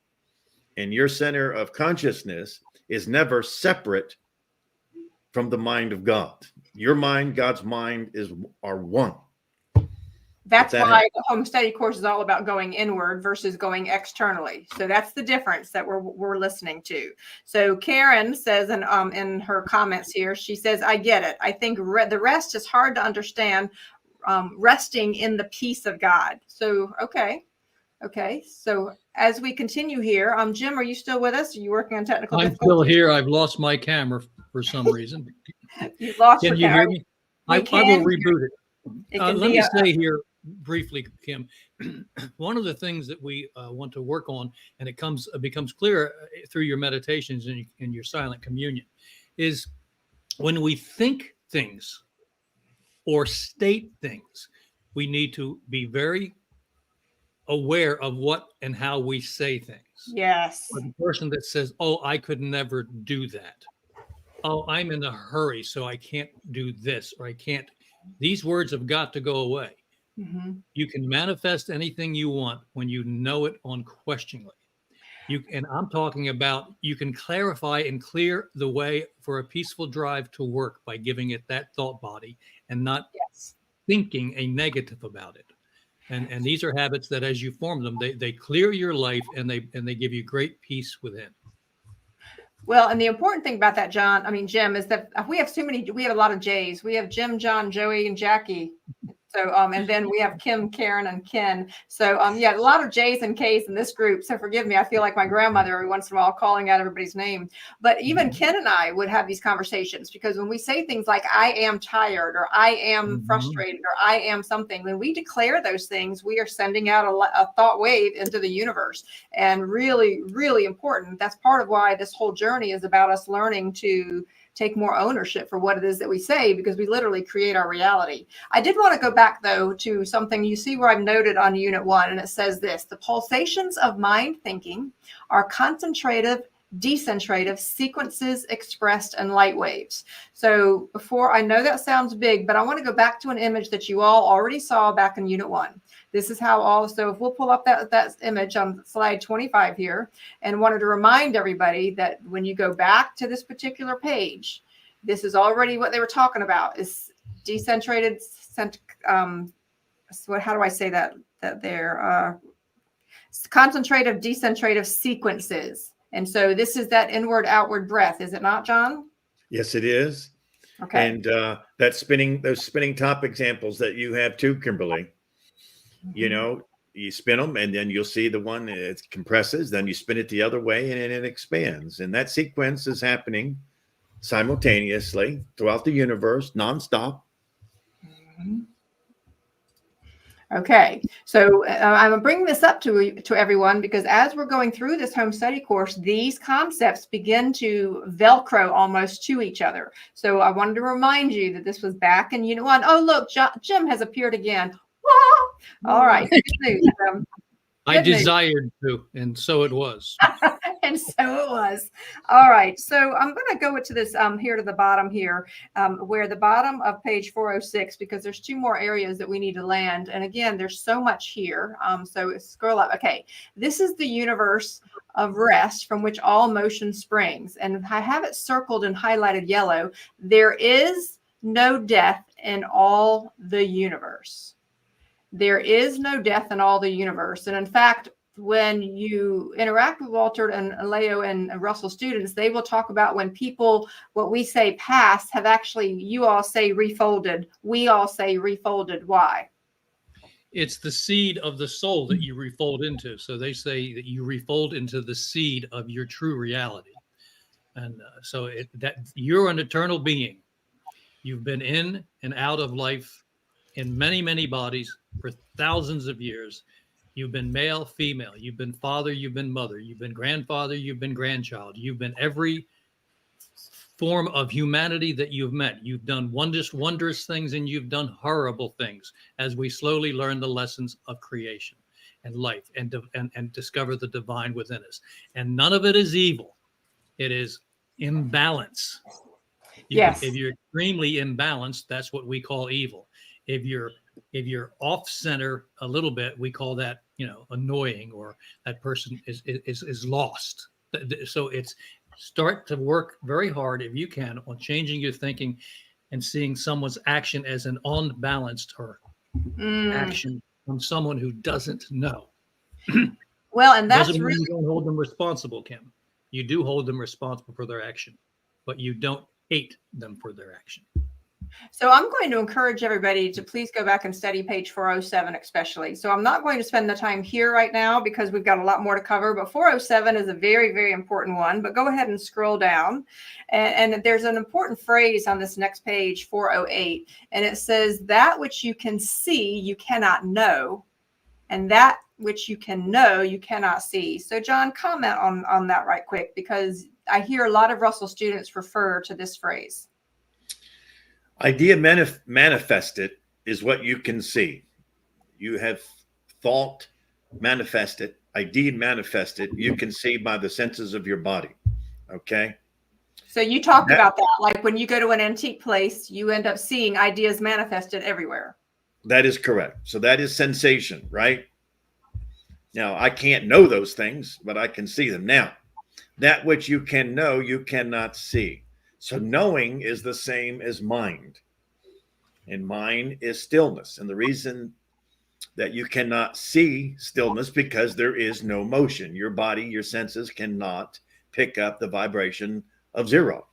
And your center of consciousness is never separate from the mind of God. Your mind, God's mind are one. That's why the home study course is all about going inward versus going externally. So that's the difference that we're listening to. So Karen says in her comments here, she says, I get it. I think the rest is hard to understand, resting in the peace of God. So, okay. So as we continue here, Jim, are you still with us? Are you working on technical difficulties? I'm still here. I've lost my camera for some reason. You lost Can you hear me? I will reboot it. Let me say here briefly, Kim, one of the things that we want to work on, and it becomes clear through your meditations and your silent communion, is when we think things or state things, we need to be very aware of what and how we say things. Yes. For the person that says, oh, I could never do that. Oh, I'm in a hurry, so I can't do this, or I can't. These words have got to go away. Mm-hmm. You can manifest anything you want when you know it unquestioningly. And I'm talking about, you can clarify and clear the way for a peaceful drive to work by giving it that thought body and not thinking a negative about it. And these are habits that as you form them, they clear your life and they give you great peace within. Well, and the important thing about that, Jim, is that we have a lot of J's. We have Jim, John, Joey, and Jackie. So, and then we have Kim, Karen, and Ken. So, a lot of J's and K's in this group. So forgive me. I feel like my grandmother every once in a while calling out everybody's name. But even Ken and I would have these conversations because when we say things like, I am tired, or I am frustrated, or I am something, when we declare those things, we are sending out a thought wave into the universe. And really, really important. That's part of why this whole journey is about us learning to take more ownership for what it is that we say, because we literally create our reality. I did want to go back, though, to something you see where I've noted on Unit 1, and it says this: the pulsations of mind thinking are concentrative, decentrative sequences expressed in light waves. So before, I know that sounds big, but I want to go back to an image that you all already saw back in Unit 1. This is how also, if we'll pull up that image on slide 25 here, and wanted to remind everybody that when you go back to this particular page, this is already what they were talking about, is decentrated, how do I say that they're concentrative, decentrative sequences. And so this is that inward outward breath, is it not, John? Yes, it is. Okay. And those spinning top examples that you have too, Kimberly. You know, you spin them and then you'll see the one it compresses, then you spin it the other way and it expands. And that sequence is happening simultaneously throughout the universe, nonstop. Okay, so I'm bringing this up to everyone because as we're going through this home study course, these concepts begin to Velcro almost to each other. So I wanted to remind you that this was back in Unit 1. Oh, look, Jim has appeared again. All right, good news. I desired to, and so it was. And so it was. All right. So I'm going to go to this here to the bottom here, where the bottom of page 406, because there's two more areas that we need to land. And again, there's so much here. So scroll up. Okay. This is the universe of rest from which all motion springs. And I have it circled and highlighted yellow. There is no death in all the universe. There is no death in all the universe. And in fact, when you interact with Walter and Leo and Russell students, they will talk about when people, what we say past, have actually, you all say refolded. We all say refolded. Why? It's the seed of the soul that you refold into. So they say that you refold into the seed of your true reality. And that you're an eternal being. You've been in and out of life in many, many bodies for thousands of years. You've been male, female, you've been father, you've been mother, you've been grandfather, you've been grandchild, you've been every form of humanity that you've met. You've done wondrous things and you've done horrible things as we slowly learn the lessons of creation and life and discover the divine within us. And none of it is evil. It is imbalance. Yes. If you're extremely imbalanced, that's what we call evil. If you're off center a little bit, we call that, annoying, or that person is lost. So it's start to work very hard, if you can, on changing your thinking and seeing someone's action as an unbalanced or action from someone who doesn't know. Well, and that's doesn't mean really, you don't hold them responsible, Kim. You do hold them responsible for their action, but you don't hate them for their action. so I'm going to encourage everybody to please go back and study page 407 especially. So I'm not going to spend the time here right now because we've got a lot more to cover, but 407 is a very, very important one. But go ahead and scroll down. And there's an important phrase on this next page, 408, and it says, that which you can see, you cannot know, and that which you can know, you cannot see. So John, comment on that right quick, because I hear a lot of Russell students refer to this phrase. Idea manifested is what you can see. You have thought manifested, idea manifested, you can see by the senses of your body. Okay. So you talked about that, like when you go to an antique place, you end up seeing ideas manifested everywhere. That is correct. So that is sensation, right? Now, I can't know those things, but I can see them. Now, that which you can know, you cannot see. So knowing is the same as mind. And mind is stillness. And the reason that you cannot see stillness, because there is no motion. Your body, your senses cannot pick up the vibration of zero.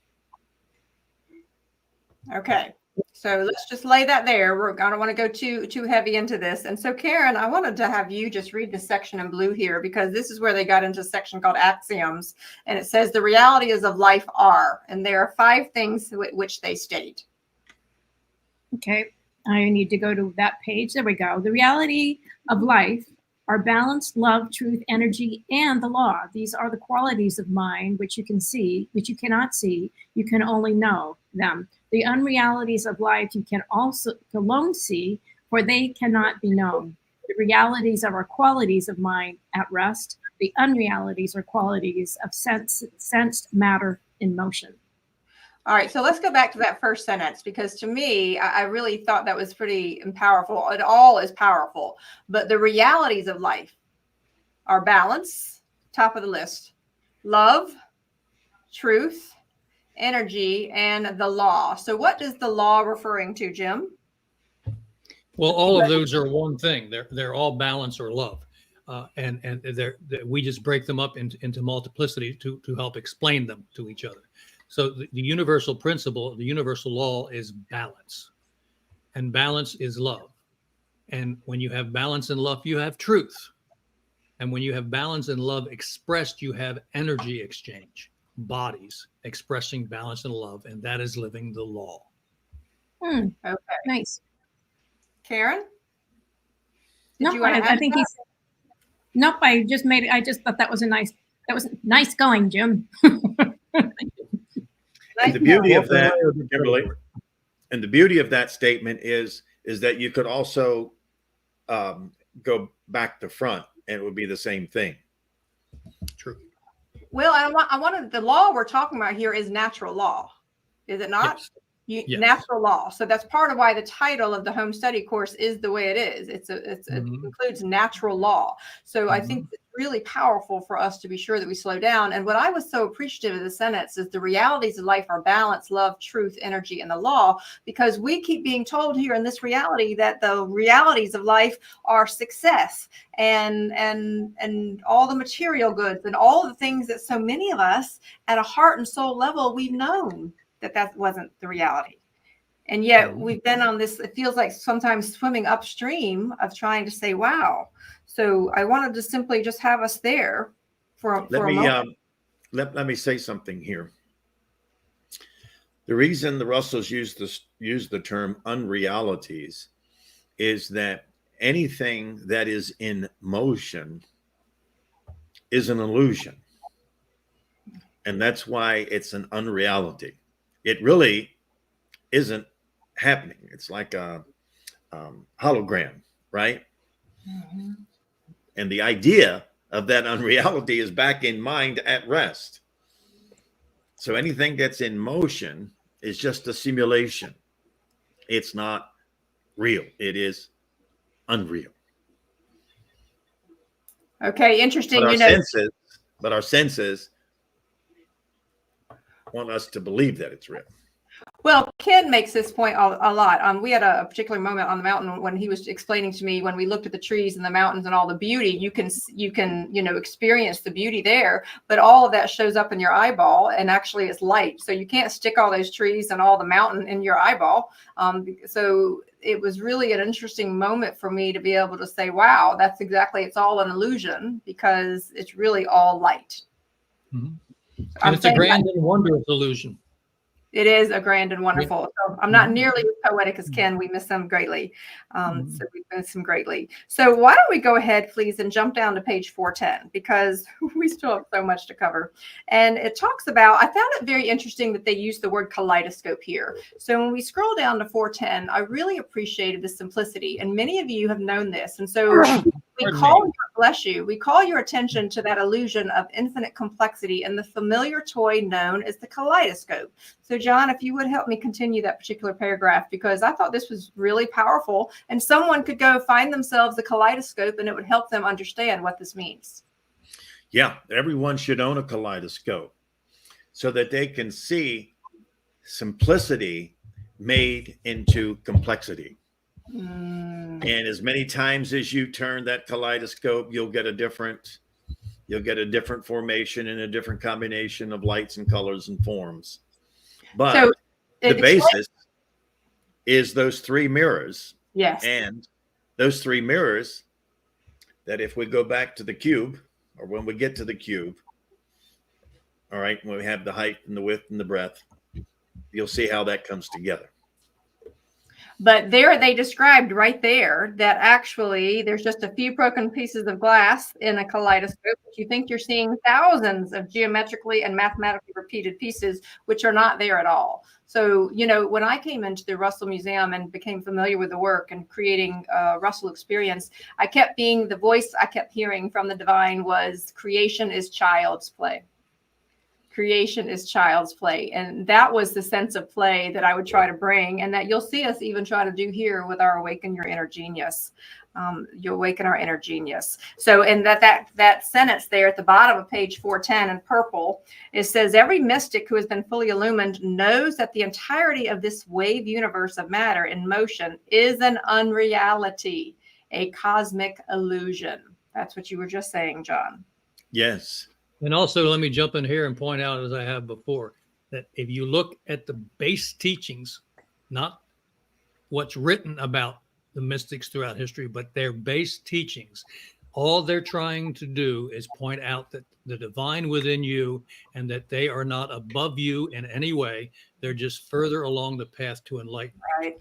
Okay. So let's just lay that there. I don't want to go too heavy into this. And so Karen, I wanted to have you just read the section in blue here, because this is where they got into a section called axioms. And it says the realities of life are, and there are 5 things which they state. Okay, I need to go to that page. There we go. The reality of life are balance, love, truth, energy, and the law. These are the qualities of mind which you can see, which you cannot see. You can only know them. The unrealities of life you can also alone see, for they cannot be known. The realities are our qualities of mind at rest. The unrealities are qualities of sensed matter in motion. All right, so let's go back to that first sentence, because to me, I really thought that was pretty powerful. It all is powerful, but the realities of life are balance, top of the list, love, truth, energy, and the law. So what is the law referring to, Jim? Well, all of those are one thing. They're all balance or love. And we just break them up into multiplicity to help explain them to each other. So the universal principle, the universal law is balance, and balance is love. And when you have balance and love, you have truth. And when you have balance and love expressed, you have energy exchange, bodies expressing balance and love, and that is living the law. Okay. Nice. Karen? Nope, you want to I think he's. Nope, I just made it. I just thought that was nice going, Jim. And the beauty of that, Kimberly, and the beauty of that statement is that you could also go back to front and it would be the same thing. True. Well, I wanted the law we're talking about here is natural law, is it not? Yes. Yes. Natural law. So that's part of why the title of the home study course is the way it is. It includes natural law. So I think it's really powerful for us to be sure that we slow down. And what I was so appreciative of the sentence is the realities of life are balance, love, truth, energy, and the law, because we keep being told here in this reality that the realities of life are success and all the material goods and all the things that so many of us at a heart and soul level, we've known that wasn't the reality. And yet we've been on this, it feels like sometimes swimming upstream of trying to say, wow. So I wanted to simply just have us there for a moment. Let me say something here. The reason the Russells use the term unrealities is that anything that is in motion is an illusion. And that's why it's an unreality. It really isn't happening. It's like a hologram, right? Mm-hmm. And the idea of that unreality is back in mind at rest. So anything that's in motion is just a simulation. It's not real. It is unreal. Okay, interesting. But our senses want us to believe that it's real. Well, Ken makes this point a lot. We had a particular moment on the mountain when he was explaining to me, when we looked at the trees and the mountains and all the beauty, you can experience the beauty there, but all of that shows up in your eyeball, and actually it's light. So you can't stick all those trees and all the mountain in your eyeball. So it was really an interesting moment for me to be able to say, wow, it's all an illusion, because it's really all light. Mm-hmm. And it's a grand and wondrous illusion. It is a grand and wonderful. So I'm not nearly as poetic as Ken. We miss him greatly. So we miss him greatly. So why don't we go ahead, please, and jump down to page 410, because we still have so much to cover. And it talks about, I found it very interesting that they use the word kaleidoscope here. So when we scroll down to 410, I really appreciated the simplicity. And many of you have known this. And so we call your attention to that illusion of infinite complexity and the familiar toy known as the kaleidoscope. So John, if you would help me continue that particular paragraph, because I thought this was really powerful, and someone could go find themselves a kaleidoscope and it would help them understand what this means. Yeah, everyone should own a kaleidoscope so that they can see simplicity made into complexity. And as many times as you turn that kaleidoscope, you'll get a different formation and a different combination of lights and colors and forms. But so the basis is those three mirrors. Yes. And those three mirrors, that if we go back to the cube, or when we get to the cube, all right, when we have the height and the width and the breadth, you'll see how that comes together. But there they described right there that actually there's just a few broken pieces of glass in a kaleidoscope, but you think you're seeing thousands of geometrically and mathematically repeated pieces, which are not there at all. So, when I came into the Russell Museum and became familiar with the work and creating a Russell experience, the voice I kept hearing from the divine was, creation is child's play. Creation is child's play. And that was the sense of play that I would try to bring, and that you'll see us even try to do here with our Awaken Your Inner Genius. You awaken our inner genius. So in that sentence there at the bottom of page 410 in purple, it says, every mystic who has been fully illumined knows that the entirety of this wave universe of matter in motion is an unreality, a cosmic illusion. That's what you were just saying, John. Yes. And also, let me jump in here and point out, as I have before, that if you look at the base teachings, not what's written about the mystics throughout history, but their base teachings, all they're trying to do is point out that the divine within you, and that they are not above you in any way. They're just further along the path to enlightenment. Right.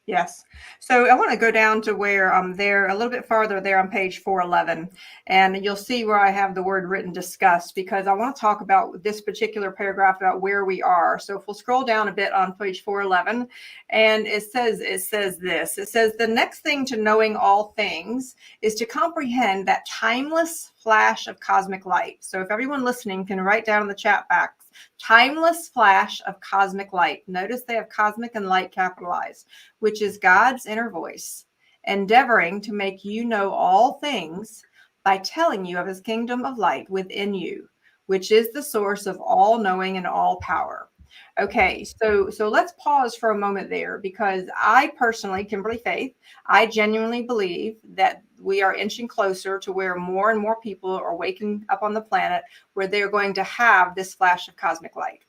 Yes. So I want to go down to where there a little bit farther there on page 411, and you'll see where I have the word written discussed, because I want to talk about this particular paragraph about where we are. So if we'll scroll down a bit on page 411, and it says this. It says the next thing to knowing all things is to comprehend that timeless flash of cosmic light. So if everyone listening can write down in the chat box, timeless flash of cosmic light. Notice they have cosmic and light capitalized, which is God's inner voice, endeavoring to make you know all things by telling you of his kingdom of light within you, which is the source of all knowing and all power. Okay, so let's pause for a moment there, because I personally, Kimberly Faith, I genuinely believe that we are inching closer to where more and more people are waking up on the planet where they're going to have this flash of cosmic light.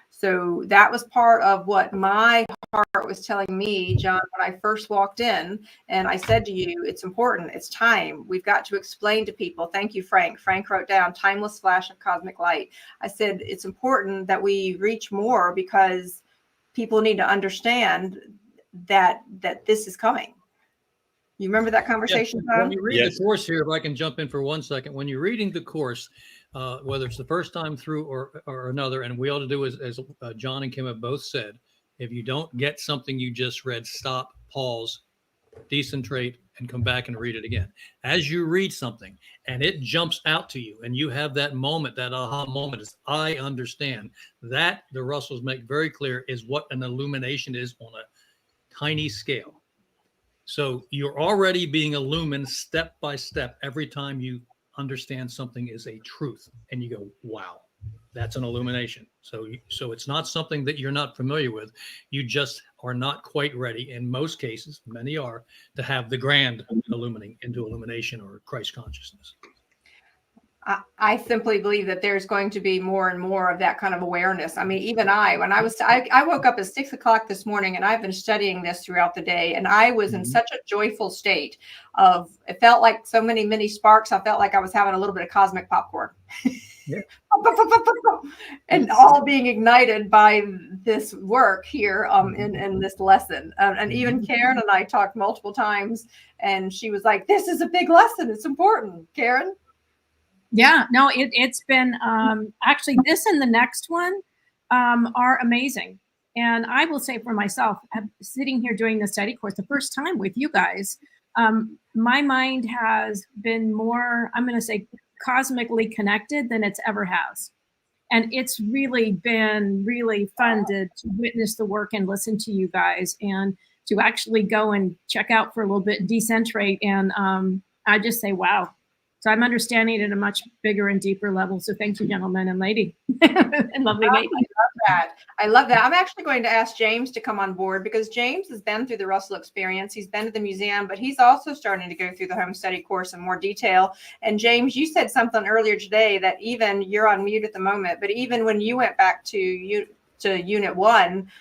So that was part of what my heart was telling me, John, when I first walked in. And I said to you, it's important. It's time. We've got to explain to people. Thank you, Frank. Frank wrote down timeless flash of cosmic light. I said, it's important that we reach more, because people need to understand that this is coming. You remember that conversation, When Tom? you read Yes. the course here, if I can jump in for 1 second, when you're reading the course, whether it's the first time through or another, and we ought to do as John and Kim have both said, if you don't get something you just read, stop, pause, decentrate, and come back and read it again. As you read something and it jumps out to you and you have that moment, that aha moment is, I understand, that the Russells make very clear is what an illumination is on a tiny scale. So you're already being illumined step by step every time you understand something is a truth, and you go, wow, that's an illumination. So it's not something that you're not familiar with. You just are not quite ready. In most cases, many are, to have the grand illumining into illumination or Christ consciousness. I simply believe that there's going to be more and more of that kind of awareness. I mean, even I woke up at 6 o'clock this morning, and I've been studying this throughout the day. And I was in such a joyful state of, it felt like so many mini sparks. I felt like I was having a little bit of cosmic popcorn. Yeah. And all being ignited by this work here in this lesson. And even Karen and I talked multiple times, and she was like, this is a big lesson. It's important, Karen. Yeah, no, it's been actually this and the next one are amazing. And I will say for myself, sitting here doing the study course the first time with you guys, my mind has been more, I'm going to say, cosmically connected than it's ever has. And it's really been really fun to witness the work and listen to you guys, and to actually go and check out for a little bit, decentrate. And I just say, wow. So I'm understanding it at a much bigger and deeper level. So thank you, gentlemen and lady, and lovely lady. I love that. I'm actually going to ask James to come on board, because James has been through the Russell experience. He's been to the museum, but he's also starting to go through the home study course in more detail. And James, you said something earlier today that even, you're on mute at the moment, but even when you went back to Unit 1,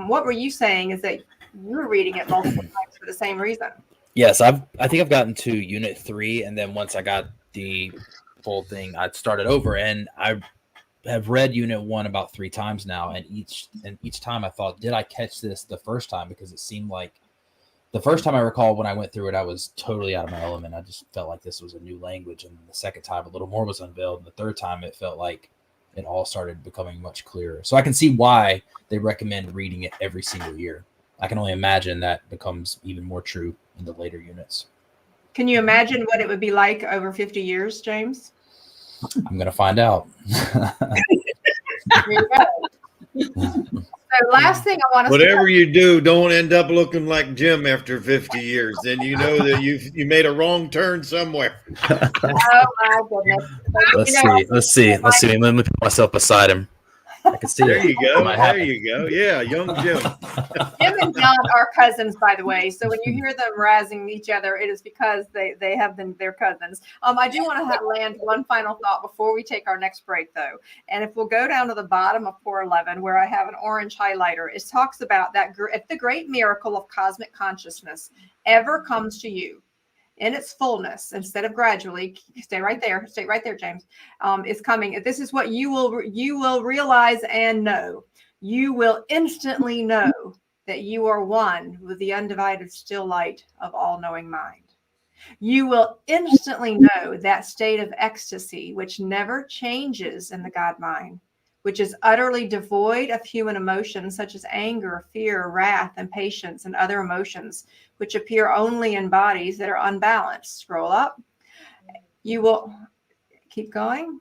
what were you saying is that you were reading it multiple times for the same reason? Yes, I think I've gotten to Unit 3, and then once I got the full thing, I started over, and I have read Unit 1 about 3 times now, and each time I thought, did I catch this the first time? Because it seemed like the first time I recall when I went through it, I was totally out of my element. I just felt like this was a new language, and the second time a little more was unveiled, and the third time it felt like it all started becoming much clearer. So I can see why they recommend reading it every single year. I can only imagine that becomes even more true in the later units. Can you imagine what it would be like over 50 years, James? I'm going to find out. There you go. So last thing I want to Whatever you do, don't end up looking like Jim after 50 years. Then you know that you made a wrong turn somewhere. Oh my goodness. Let's see. Let me put myself beside him. I can see There it. you go. There you go. Yeah, young Jim. Jim and John are cousins, by the way. So when you hear them razzing each other, it is because they have been their cousins. I do want to land one final thought before we take our next break, though. And if we'll go down to the bottom of 411, where I have an orange highlighter, it talks about that if the great miracle of cosmic consciousness ever comes to you in its fullness, instead of gradually, stay right there, James, is coming. This is what you will realize and know. You will instantly know that you are one with the undivided still light of all-knowing mind. You will instantly know that state of ecstasy which never changes in the God mind, which is utterly devoid of human emotions such as anger, fear, wrath, impatience, and other emotions, which appear only in bodies that are unbalanced. Scroll up. You will keep going.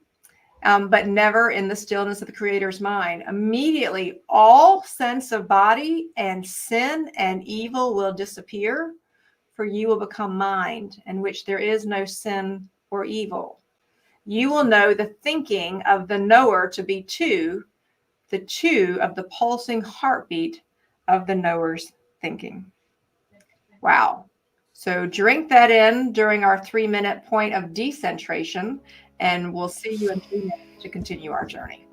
But never in the stillness of the Creator's mind. Immediately, all sense of body and sin and evil will disappear, for you will become mind in which there is no sin or evil. You will know the thinking of the knower to be the two of the pulsing heartbeat of the knower's thinking. Wow. So drink that in during our 3-minute point of decentration, and we'll see you in 3 minutes to continue our journey.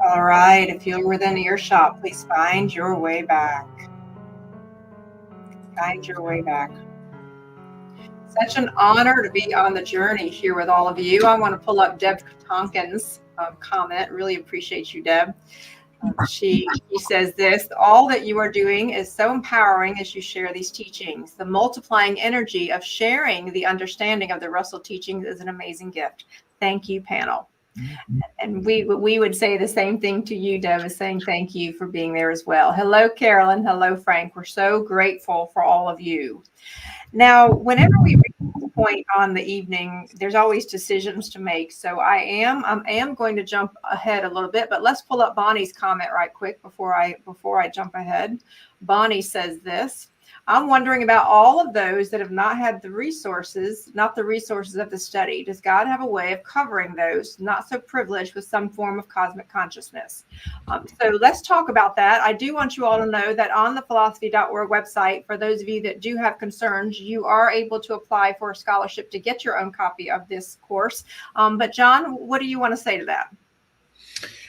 All right, if you're within earshot, please find your way back. Find your way back. Such an honor to be on the journey here with all of you. I want to pull up Deb Tompkins' comment. Really appreciate you, Deb. She says this: all that you are doing is so empowering as you share these teachings. The multiplying energy of sharing the understanding of the Russell teachings is an amazing gift. Thank you, panel. And we would say the same thing to you, Deb, is saying thank you for being there as well. Hello, Carolyn. Hello, Frank. We're so grateful for all of you. Now, whenever we reach the point on the evening, there's always decisions to make. So I am going to jump ahead a little bit, but let's pull up Bonnie's comment right quick before I jump ahead. Bonnie says this: I'm wondering about all of those that have not had the resources, not the resources of the study. Does God have a way of covering those not so privileged with some form of cosmic consciousness? So let's talk about that. I do want you all to know that on the philosophy.org website, for those of you that do have concerns, you are able to apply for a scholarship to get your own copy of this course. But John, what do you want to say to that?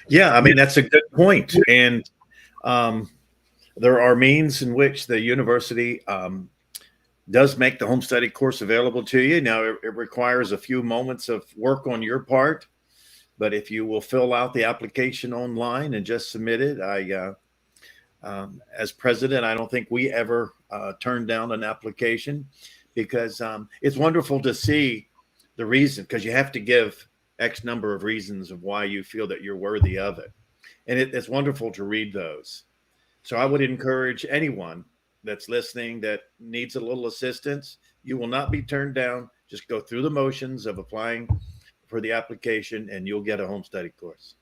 Yeah, I mean, that's a good point. And there are means in which the university does make the home study course available to you. Now, it requires a few moments of work on your part, but if you will fill out the application online and just submit it, as president, I don't think we ever turn down an application, because it's wonderful to see the reason, because you have to give X number of reasons of why you feel that you're worthy of it. And it's wonderful to read those. So I would encourage anyone that's listening that needs a little assistance. You will not be turned down. Just go through the motions of applying for the application and you'll get a home study course.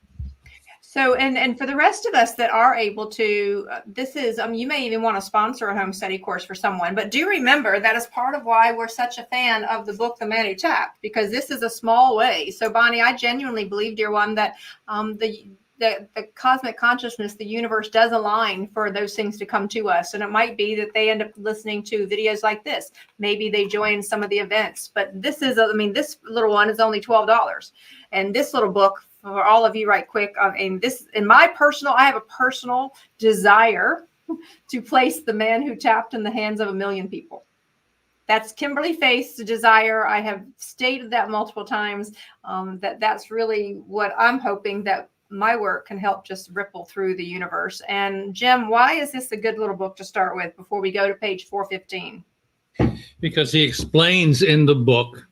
So, and for the rest of us that are able to, this is, you may even want to sponsor a home study course for someone, but do remember that is part of why we're such a fan of the book, The Man Who Tapped, because this is a small way. So Bonnie, I genuinely believe, dear one, that the cosmic consciousness, the universe does align for those things to come to us. And it might be that they end up listening to videos like this. Maybe they join some of the events, but this is, this little one is only $12. And this little book, for all of you right quick, I have a personal desire to place The Man Who Tapped in the hands of 1 million people. That's Kimberly Faith's desire. I have stated that multiple times, that's really what I'm hoping, that my work can help just ripple through the universe. And Jim, why is this a good little book to start with before we go to page 415? Because he explains in the book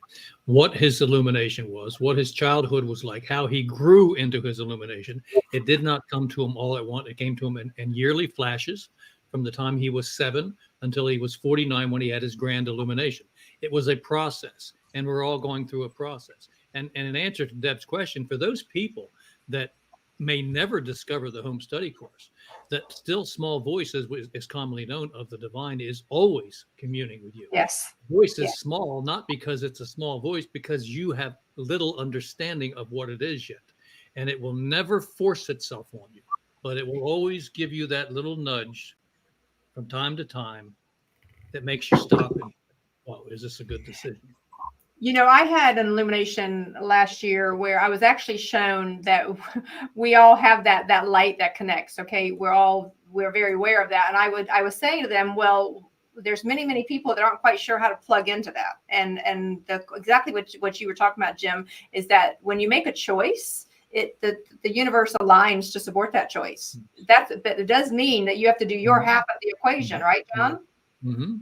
what his illumination was, what his childhood was like, how he grew into his illumination. It did not come to him all at once. It came to him in yearly flashes from the time he was 7 until he was 49 when he had his grand illumination. It was a process, and we're all going through a process. And in answer to Deb's question, for those people that may never discover the home study course, that still small voice, is commonly known of the divine, is always communing with you. Yes. Voice is small, not because it's a small voice, because you have little understanding of what it is yet. And it will never force itself on you, but it will always give you that little nudge from time to time that makes you stop and, wow, is this a good decision? You know, I had an illumination last year where I was actually shown that we all have that light that connects. Okay, we're very aware of that. And I was saying to them, well, there's many people that aren't quite sure how to plug into that. And exactly what you were talking about, Jim, is that when you make a choice, the universe aligns to support that choice. But it does mean that you have to do your half of the equation, right, John? Mm-hmm.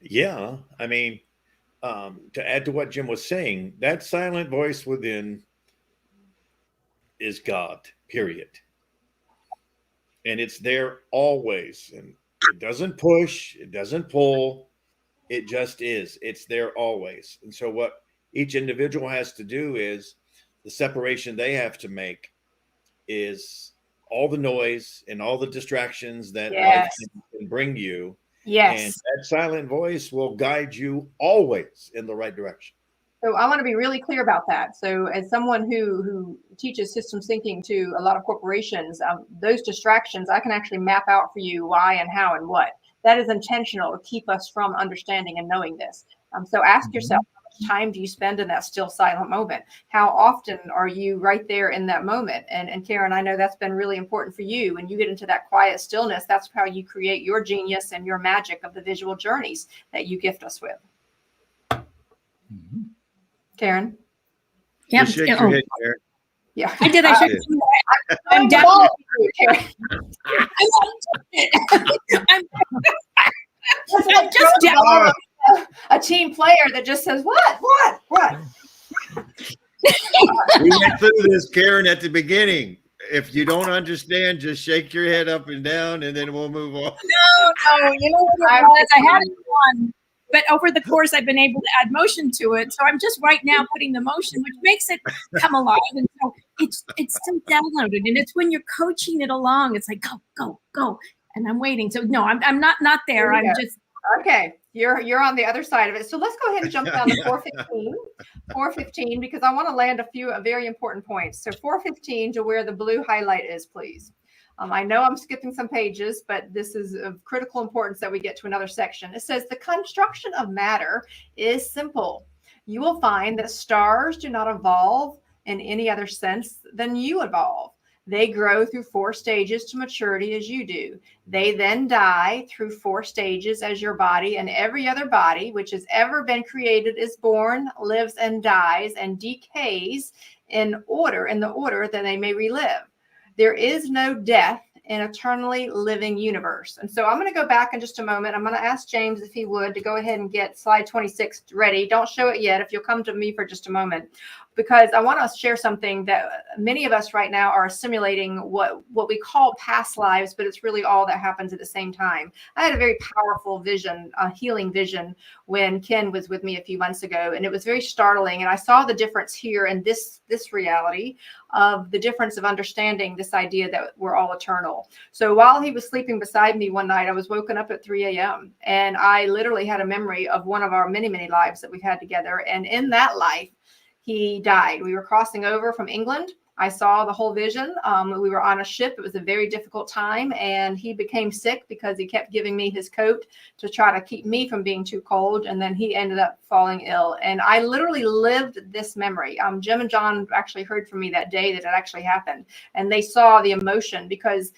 Yeah, I mean, to add to what Jim was saying, that silent voice within is God, period. And it's there always. And it doesn't push, it doesn't pull, it just is. It's there always. And so what each individual has to do is, the separation they have to make is all the noise and all the distractions that life can bring you. Yes. And that silent voice will guide you always in the right direction. So I want to be really clear about that. So as someone who teaches systems thinking to a lot of corporations, those distractions, I can actually map out for you why and how and what. That is intentional to keep us from understanding and knowing this. So ask yourself, how much time do you spend in that still silent moment? How often are you right there in that moment? And Karen, I know that's been really important for you. When you get into that quiet stillness, that's how you create your genius and your magic of the visual journeys that you gift us with. Mm-hmm. Karen? Yeah. Just shake your head, Karen. Yeah. I did. I should. I'm definitely Karen. I'm just a team player that just says, what? We went through this, Karen, at the beginning. If you don't understand, just shake your head up and down, and then we'll move on. No. You know what it was? I had it on, but over the course, I've been able to add motion to it. So I'm just right now putting the motion, which makes it come alive. And so it's still downloaded, and it's when you're coaching it along. It's like go, and I'm waiting. So no, I'm not there. I'm just Okay, you're on the other side of it. So let's go ahead and jump down to 415, because I want to land a few very important points. So 415 to where the blue highlight is, please. I know I'm skipping some pages, but this is of critical importance that we get to another section. It says the construction of matter is simple. You will find that stars do not evolve in any other sense than you evolve. They grow through 4 stages to maturity as you do. They then die through 4 stages as your body, and every other body which has ever been created is born, lives, and dies and decays in the order that they may relive. There is no death in an eternally living universe. And so I'm going to go back in just a moment. I'm going to ask James if he would to go ahead and get slide 26 ready. Don't show it yet if you'll come to me for just a moment, because I want to share something that many of us right now are simulating what we call past lives, but it's really all that happens at the same time. I had a very powerful vision, a healing vision, when Ken was with me a few months ago, and it was very startling. And I saw the difference here in this reality of the difference of understanding this idea that we're all eternal. So while he was sleeping beside me one night, I was woken up at 3 a.m. and I literally had a memory of one of our many, many lives that we've had together. And in that life, he died. We were crossing over from England. I saw the whole vision. We were on a ship. It was a very difficult time, and he became sick because he kept giving me his coat to try to keep me from being too cold. And then he ended up falling ill. And I literally lived this memory. Jim and John actually heard from me that day that it actually happened, and they saw the emotion, because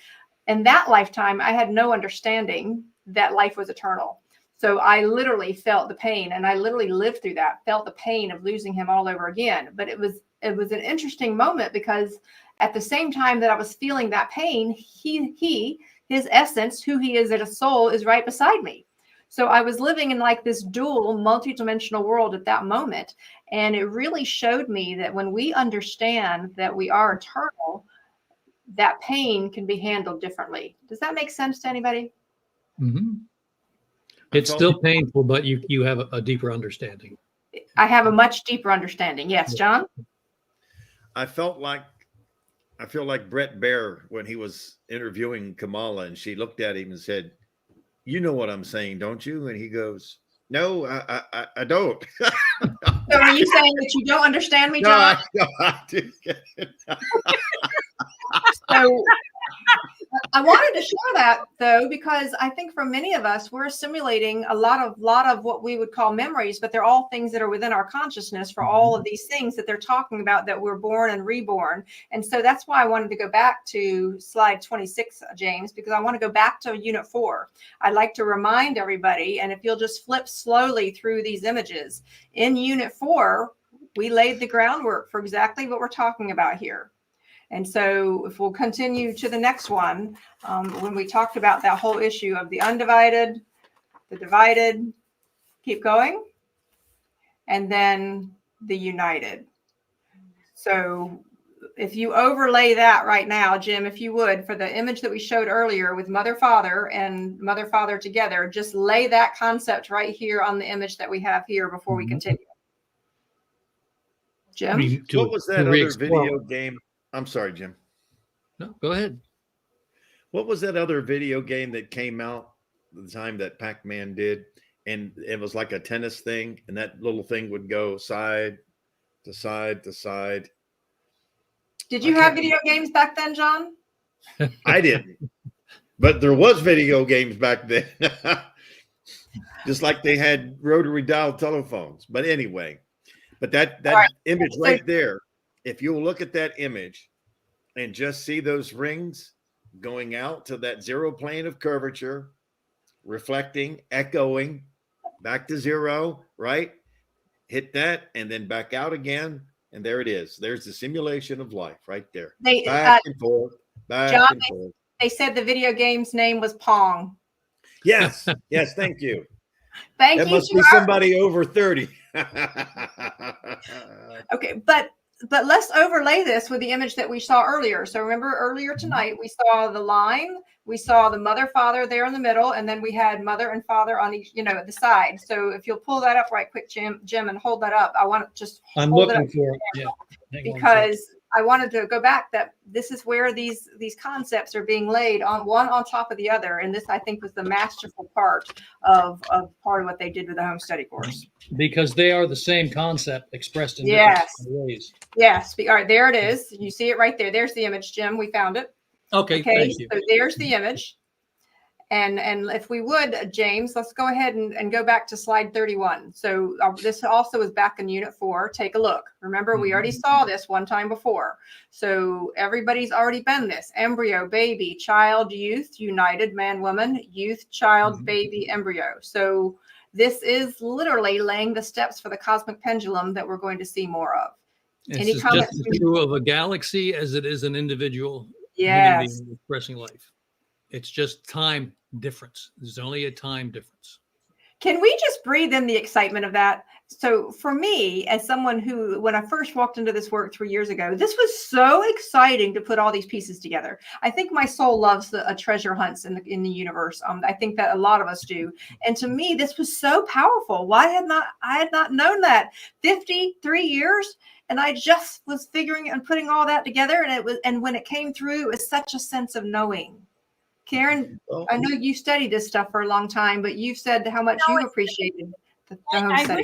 in that lifetime, I had no understanding that life was eternal. So I literally felt the pain, and I literally lived through that, felt the pain of losing him all over again. But it was an interesting moment, because at the same time that I was feeling that pain, his essence, who he is as a soul, is right beside me. So I was living in like this dual multidimensional world at that moment. And it really showed me that when we understand that we are eternal, that pain can be handled differently. Does that make sense to anybody? Mm-hmm. It's still painful, but you have a deeper understanding. I have a much deeper understanding. Yes, John? I feel like Brett Baer when he was interviewing Kamala, and she looked at him and said, "You know what I'm saying, don't you?" And he goes, "No, I don't." So are you saying that you don't understand me, John? No, I do. So I wanted to share that, though, because I think for many of us, we're assimilating a lot of what we would call memories, but they're all things that are within our consciousness for all of these things that they're talking about, that we're born and reborn. And so that's why I wanted to go back to slide 26, James, because I want to go back to unit 4. I'd like to remind everybody, and if you'll just flip slowly through these images, in unit 4, we laid the groundwork for exactly what we're talking about here. And so if we'll continue to the next one, when we talked about that whole issue of the undivided, the divided, keep going, and then the united. So if you overlay that right now, Jim, if you would, for the image that we showed earlier with mother, father, and mother, father together, just lay that concept right here on the image that we have here before we continue. Jim? What was that other video game? I'm sorry, Jim. No, go ahead. What was that other video game that came out the time that Pac-Man did? And it was like a tennis thing, and that little thing would go side to side to side. Did you have video games back then, John? I didn't. But there was video games back then. Just like they had rotary dial telephones. But anyway, but that right. Image right there, if you look at that image and just see those rings going out to that zero plane of curvature, reflecting, echoing, back to zero, right? Hit that and then back out again. And there it is. There's the simulation of life right there. Back and forth, back John, and forth. They said the video game's name was Pong. Yes. Yes. Thank you. Thank you. That must be somebody over 30. Okay. But let's overlay this with the image that we saw earlier. So remember earlier tonight, we saw the line, we saw the mother, father there in the middle, and then we had mother and father on each, at the side. So if you'll pull that up right quick, Jim, and hold that up. I want to just I'm hold looking it up for it. Yeah. Because I wanted to go back that this is where these concepts are being laid on one on top of the other. And this, I think, was the masterful part of what they did with the home study course. Because they are the same concept expressed in Yes. different ways. Yes. All right. There it is. You see it right there. There's the image, Jim. We found it. Okay. Thank you. So there's the image. And if we would, James, let's go ahead and go back to slide 31. So this also is back in unit 4. Take a look. Remember, we already saw this one time before. So everybody's already been this: embryo, baby, child, youth, united, man, woman, youth, child, baby, embryo. So this is literally laying the steps for the cosmic pendulum that we're going to see more of. It's just as true of a galaxy as it is an individual human being expressing life. It's just time difference. There's only a time difference. Can we just breathe in the excitement of that? So for me, as someone who, when I first walked into this work 3 years ago, this was so exciting to put all these pieces together. I think my soul loves a treasure hunts in the universe. I think that a lot of us do. And to me, this was so powerful. Why had I had not known that 53 years? And I just was figuring and putting all that together. And when it came through, it was such a sense of knowing. Karen, I know you studied this stuff for a long time, but you've said how much you appreciated the home study.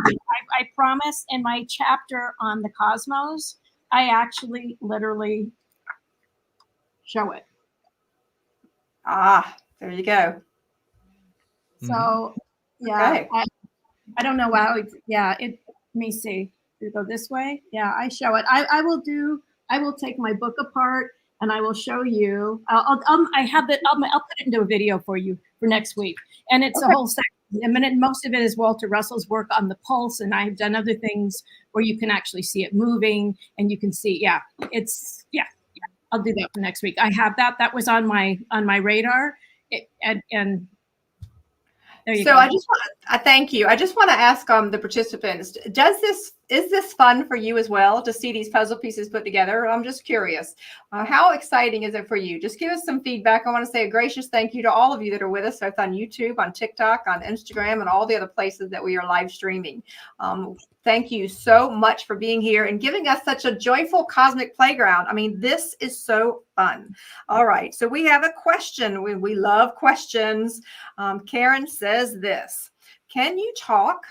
I promise in my chapter on the cosmos, I actually literally show it. Ah, there you go. So, yeah, okay. I don't know how let me see. Do you go this way? Yeah, I show it. I will take my book apart and I will show you. I'll put it into a video for you for next week. And it's a whole section. Most of it is Walter Russell's work on the pulse. And I've done other things where you can actually see it moving and you can see, I'll do that for next week. I have that. That was on my radar. And there you go. I just want to thank you. I just want to ask the participants, is this fun for you as well to see these puzzle pieces put together? I'm just curious. How exciting is it for you? Just give us some feedback. I want to say a gracious thank you to all of you that are with us, both on YouTube, on TikTok, on Instagram, and all the other places that we are live streaming. Thank you so much for being here and giving us such a joyful cosmic playground. I mean, this is so fun. All right. So we have a question. We love questions. Karen says this: Can you talk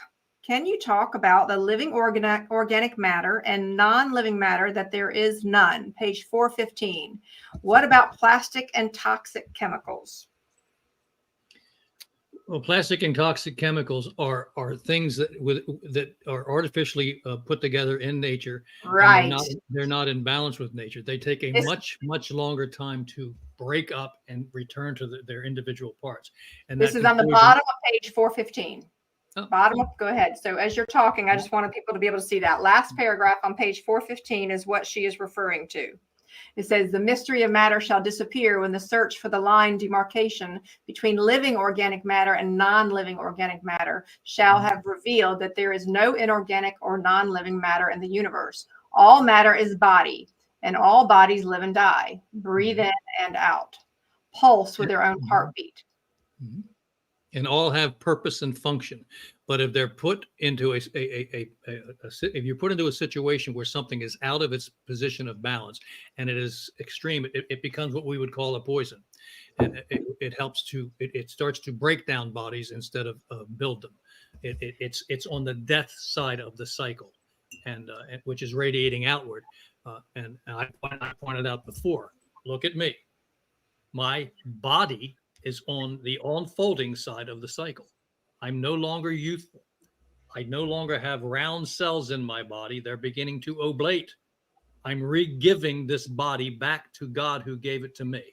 about the living organic matter and non-living matter that there is none? Page 415. What about plastic and toxic chemicals? Well, plastic and toxic chemicals are things that are artificially put together in nature. Right. They're not in balance with nature. They take a much longer time to break up and return to their individual parts. And this is on the bottom of page 415. Bottom up. Go ahead. So as you're talking, I just wanted people to be able to see that last paragraph on page 415 is what she is referring to. It says, the mystery of matter shall disappear when the search for the line demarcation between living organic matter and non-living organic matter shall have revealed that there is no inorganic or non-living matter in the universe. All matter is body, and all bodies live and die, breathe in and out, pulse with their own heartbeat. And all have purpose and function. But if they're put into if you're put into a situation where something is out of its position of balance and it is extreme, it becomes what we would call a poison. And it starts to break down bodies instead of build them. It's on the death side of the cycle, and which is radiating outward. And I pointed out before, look at me. My body is on the unfolding side of the cycle. I'm no longer youthful. I no longer have round cells in my body. They're beginning to oblate. I'm re-giving this body back to God who gave it to me.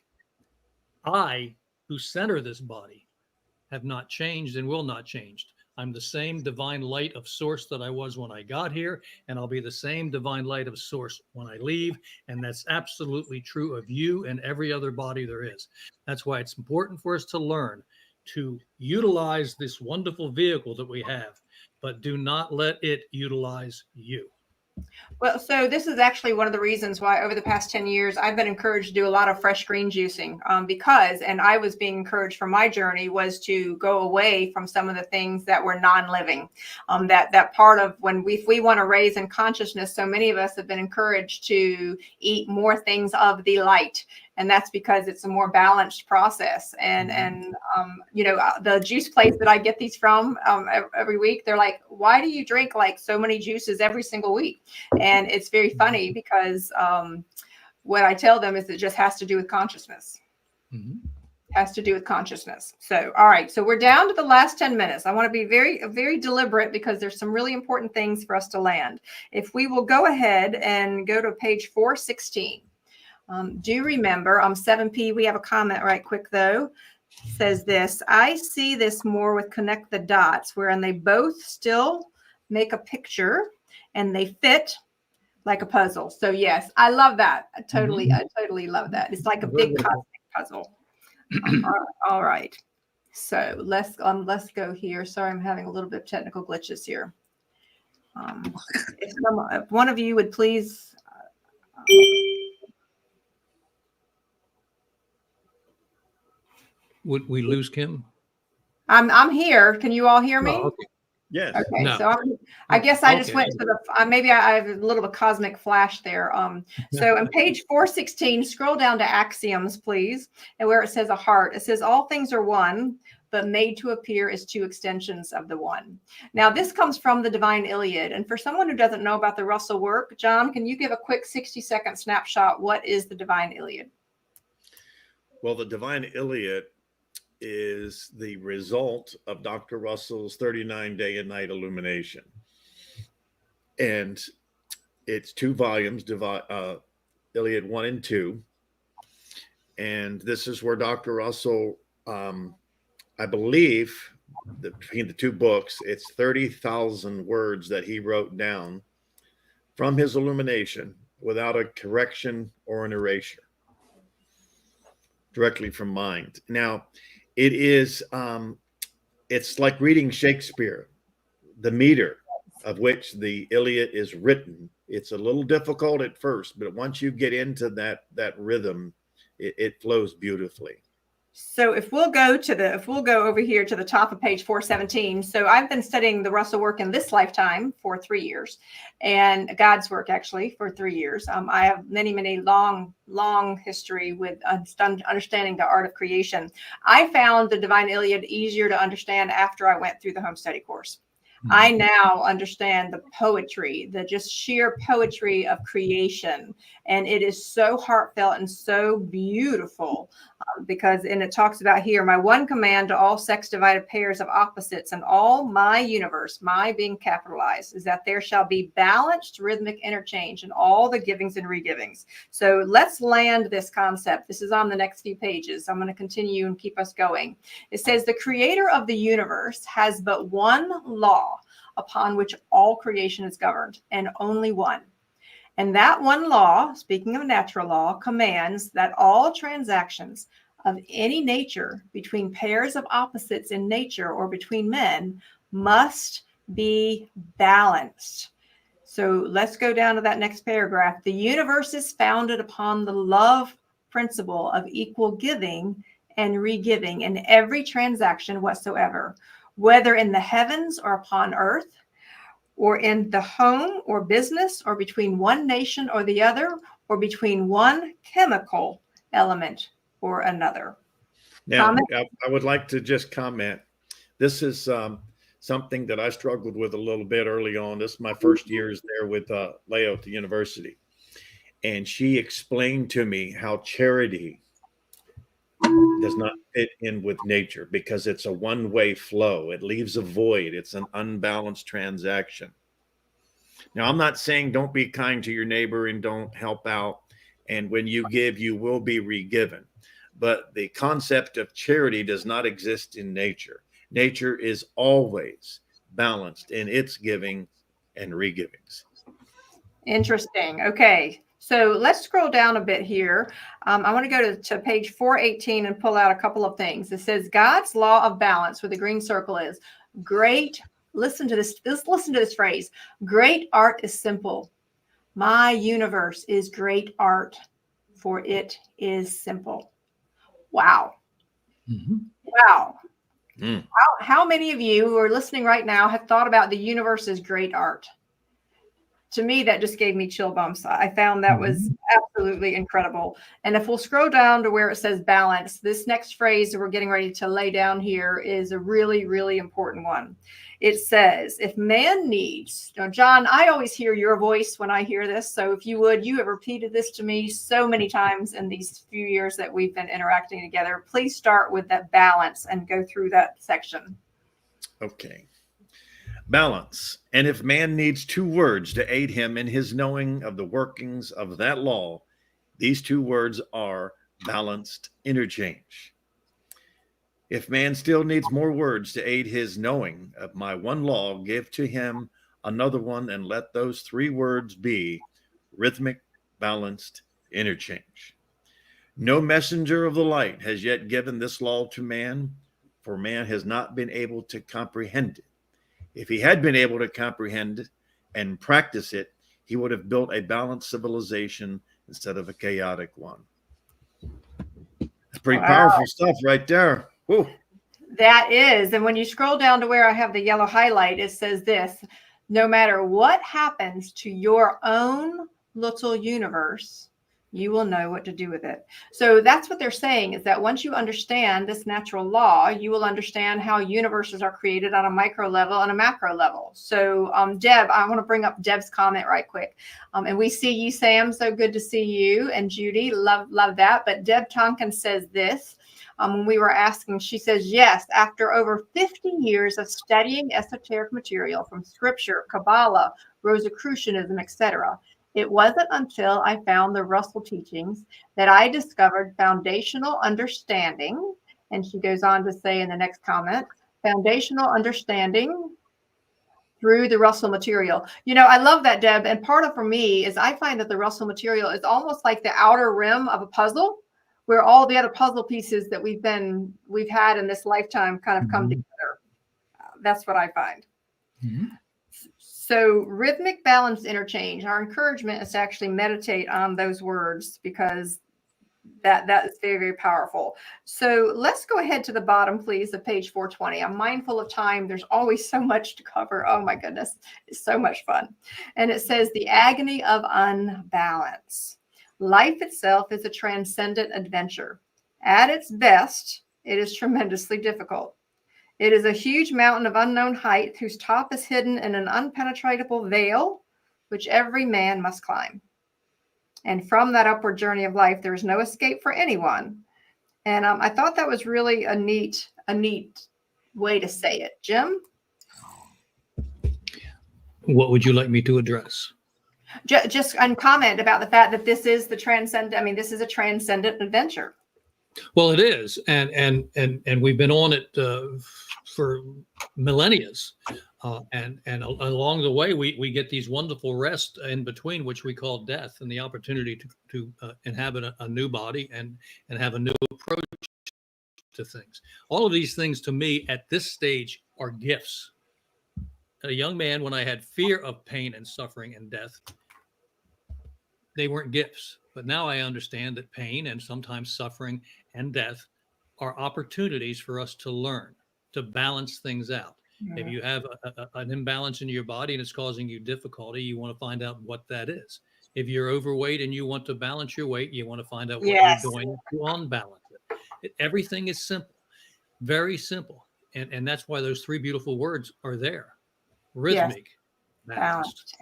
I, who center this body, have not changed and will not change. I'm the same divine light of source that I was when I got here, and I'll be the same divine light of source when I leave. And that's absolutely true of you and every other body there is. That's why it's important for us to learn to utilize this wonderful vehicle that we have, but do not let it utilize you. Well, so this is actually one of the reasons why over the past 10 years, I've been encouraged to do a lot of fresh green juicing because, and I was being encouraged from my journey was to go away from some of the things that were non-living. That part of when if we want to raise in consciousness, so many of us have been encouraged to eat more things of the light. And that's because it's a more balanced process. And you know, the juice place that I get these from every week, they're like, why do you drink like so many juices every single week? And it's very funny because what I tell them is it just has to do with consciousness. Has to do with consciousness. So, all right. So we're down to the last 10 minutes. I want to be very, very deliberate because there's some really important things for us to land. If we will go ahead and go to page 416. Do remember 7P, we have a comment right quick though. Says this, I see this more with connect the dots wherein they both still make a picture and they fit like a puzzle. So yes, I love that. I totally love that. It's like a big cosmic puzzle. All right. So let's go here. Sorry, I'm having a little bit of technical glitches here. If one of you would please Would we lose Kim? I'm here. Can you all hear me? Oh, okay. Yes. Okay, No. so I guess I just Okay. went to the, maybe I have a little bit of cosmic flash there. So on page 416, scroll down to axioms, please. And where it says a heart, it says all things are one, but made to appear as two extensions of the one. Now, this comes from the Divine Iliad. And for someone who doesn't know about the Russell work, John, can you give a quick 60-second snapshot? What is the Divine Iliad? Well, the Divine Iliad is the result of Dr. Russell's 39 day and night illumination. And it's 2 volumes, Iliad 1 and 2. And this is where Dr. Russell, I believe, between the 2 books, it's 30,000 words that he wrote down from his illumination without a correction or an erasure, directly from mind. Now, it is, it's like reading Shakespeare, the meter of which the Iliad is written. It's a little difficult at first, but once you get into that rhythm, it flows beautifully. So if we'll go over here to the top of page 417. So I've been studying the Russell work in this lifetime for 3 years, and God's work actually for 3 years. I have many long history with understanding the art of creation. I found the Divine Iliad easier to understand after I went through the home study course. I now understand the poetry, the just sheer poetry of creation. And it is so heartfelt and so beautiful because, and it talks about here, my one command to all sex divided pairs of opposites and all my universe, my being capitalized, is that there shall be balanced rhythmic interchange in all the givings and regivings. So let's land this concept. This is on the next few pages. I'm going to continue and keep us going. It says the creator of the universe has but one law upon which all creation is governed, and only one. And that one law, speaking of natural law, commands that all transactions of any nature between pairs of opposites in nature or between men must be balanced. So let's go down to that next paragraph. The universe is founded upon the love principle of equal giving and regiving in every transaction whatsoever, whether in the heavens or upon earth, or in the home or business, or between one nation or the other, or between one chemical element or another. Now, I would like to just comment. This is something that I struggled with a little bit early on. This is my first years there with Leo at the university. And she explained to me how charity does not fit in with nature because it's a one-way flow. It leaves a void. It's an unbalanced transaction. Now, I'm not saying don't be kind to your neighbor and don't help out. And when you give, you will be re-given. But the concept of charity does not exist in nature. Nature is always balanced in its giving and re-givings. Interesting. Okay. So let's scroll down a bit here. I want to go to page 418 and pull out a couple of things. It says God's law of balance, where the green circle is great. Listen to this phrase. Great art is simple, My universe is great art, for it is simple. Wow. Wow. How many of you who are listening right now have thought about the universe as great art? To me, that just gave me chill bumps. I found that was absolutely incredible. And if we'll scroll down to where it says balance, this next phrase that we're getting ready to lay down here is a really, really important one. It says, if man needs, now, John, I always hear your voice when I hear this. So if you would, you have repeated this to me so many times in these few years that we've been interacting together. Please start with that balance and go through that section. Okay. Balance. And if man needs 2 words to aid him in his knowing of the workings of that law, these 2 words are balanced interchange. If man still needs more words to aid his knowing of my one law, give to him another one, and let those 3 words be rhythmic, balanced interchange. No messenger of the light has yet given this law to man, for man has not been able to comprehend it. If he had been able to comprehend it and practice it, he would have built a balanced civilization instead of a chaotic one. That's pretty powerful stuff right there. Whew. That is. And when you scroll down to where I have the yellow highlight, it says this: no matter what happens to your own little universe, you will know what to do with it. So that's what they're saying, is that once you understand this natural law, you will understand how universes are created on a micro level and a macro level. So Deb, I want to bring up Deb's comment right quick. And we see you, Sam. So good to see you. And Judy, love that. But Deb Tonkin says this. When we were asking, she says, yes, after over 50 years of studying esoteric material from scripture, Kabbalah, Rosicrucianism, etc., it wasn't until I found the Russell teachings that I discovered foundational understanding. And she goes on to say in the next comment, foundational understanding through the Russell material. You know, I love that, Deb. And part of, for me, is I find that the Russell material is almost like the outer rim of a puzzle, where all the other puzzle pieces that we've had in this lifetime kind of come together. That's what I find. So rhythmic, balance, interchange. Our encouragement is to actually meditate on those words, because that is very, very powerful. So let's go ahead to the bottom, please, of page 420. I'm mindful of time. There's always so much to cover. Oh my goodness, it's so much fun. And it says the agony of unbalance. Life itself is a transcendent adventure. At its best, it is tremendously difficult. It is a huge mountain of unknown height whose top is hidden in an unpenetratable veil, which every man must climb. And from that upward journey of life, there is no escape for anyone. And I thought that was really a neat way to say it. Jim? What would you like me to address? Just comment about the fact that this is the transcendent. I mean, this is a transcendent adventure. Well, it is, and we've been on it for millennia, and along the way we get these wonderful rests in between, which we call death, and the opportunity to inhabit a new body and have a new approach to things. All of these things, to me, at this stage, are gifts. A young man, when I had fear of pain and suffering and death, they weren't gifts. But now I understand that pain and sometimes suffering and death are opportunities for us to learn, to balance things out. Yeah. If you have an imbalance in your body and it's causing you difficulty, you want to find out what that is. If you're overweight and you want to balance your weight, you want to find out what you're doing to unbalance it. Everything is simple, very simple. And that's why those 3 beautiful words are there. Rhythmic. Balanced.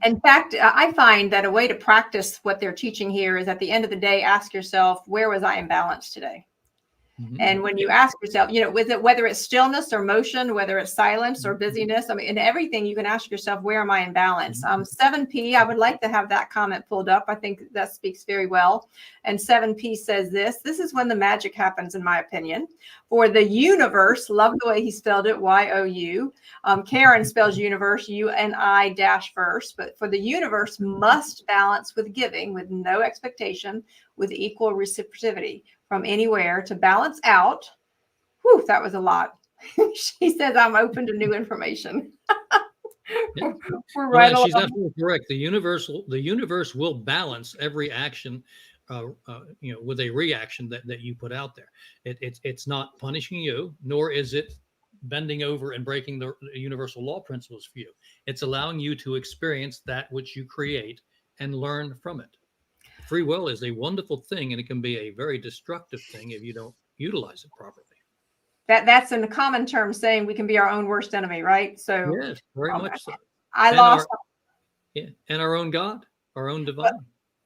In fact, I find that a way to practice what they're teaching here is, at the end of the day, ask yourself, where was I imbalanced today? And when you ask yourself, you know, whether it's stillness or motion, whether it's silence or busyness, I mean, in everything, you can ask yourself, where am I in balance? 7P, I would like to have that comment pulled up. I think that speaks very well. And 7P says this is when the magic happens, in my opinion. For the universe, love the way he spelled it, Y-O-U. Karen spells universe, U-N-I -first. But for the universe must balance with giving, with no expectation, with equal reciprocity from anywhere to balance out. Whew, that was a lot. She says, I'm open to new information. Yeah. We're Well, right and she's along. absolutely correct. The universe will balance every action, with a reaction that you put out there. It's not punishing you, nor is it bending over and breaking the universal law principles for you. It's allowing you to experience that which you create and learn from it. Free will is a wonderful thing, and it can be a very destructive thing if you don't utilize it properly. That's in the common term saying we can be our own worst enemy, right? So Yes, very much so. I And lost. and our own God, our own divine.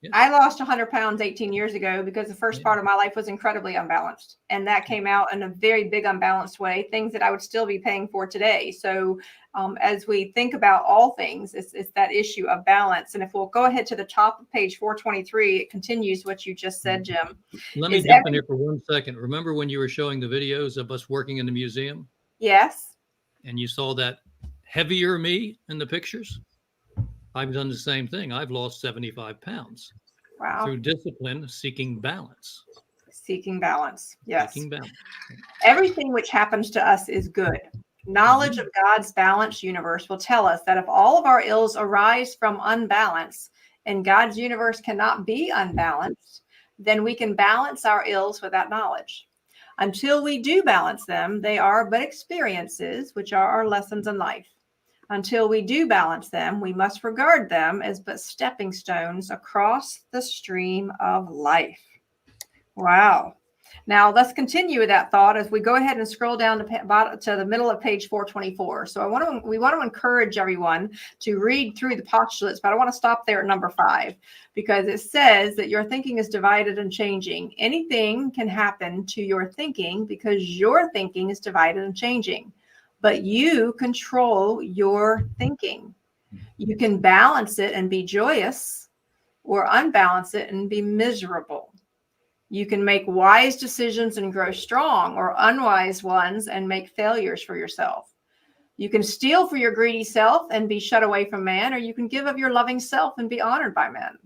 Yes. I lost 100 pounds 18 years ago because the first part of my life was incredibly unbalanced. And that came out in a very big unbalanced way, things that I would still be paying for today. So as we think about all things, it's that issue of balance. And if we'll go ahead to the top of page 423, it continues what you just said, Jim. Let me jump in here for 1 second. Remember when you were showing the videos of us working in the museum? Yes. And you saw that heavier me in the pictures? I've done the same thing. I've lost 75 pounds. Wow. Through discipline, seeking balance. Seeking balance. Yes. Seeking balance. Everything which happens to us is good. Knowledge of God's balanced universe will tell us that if all of our ills arise from unbalance and God's universe cannot be unbalanced, then we can balance our ills with that knowledge. Until we do balance them, they are but experiences, which are our lessons in life. Until we do balance them, we must regard them as but stepping stones across the stream of life. Wow. Now let's continue with that thought as we go ahead and scroll down to the middle of page 424. So we want to encourage everyone to read through the postulates, but I want to stop there at number 5 because it says that your thinking is divided and changing. Anything can happen to your thinking because your thinking is divided and changing. But you control your thinking. You can balance it and be joyous, or unbalance it and be miserable. You can make wise decisions and grow strong, or unwise ones and make failures for yourself. You can steal for your greedy self and be shut away from man, or you can give of your loving self and be honored by men.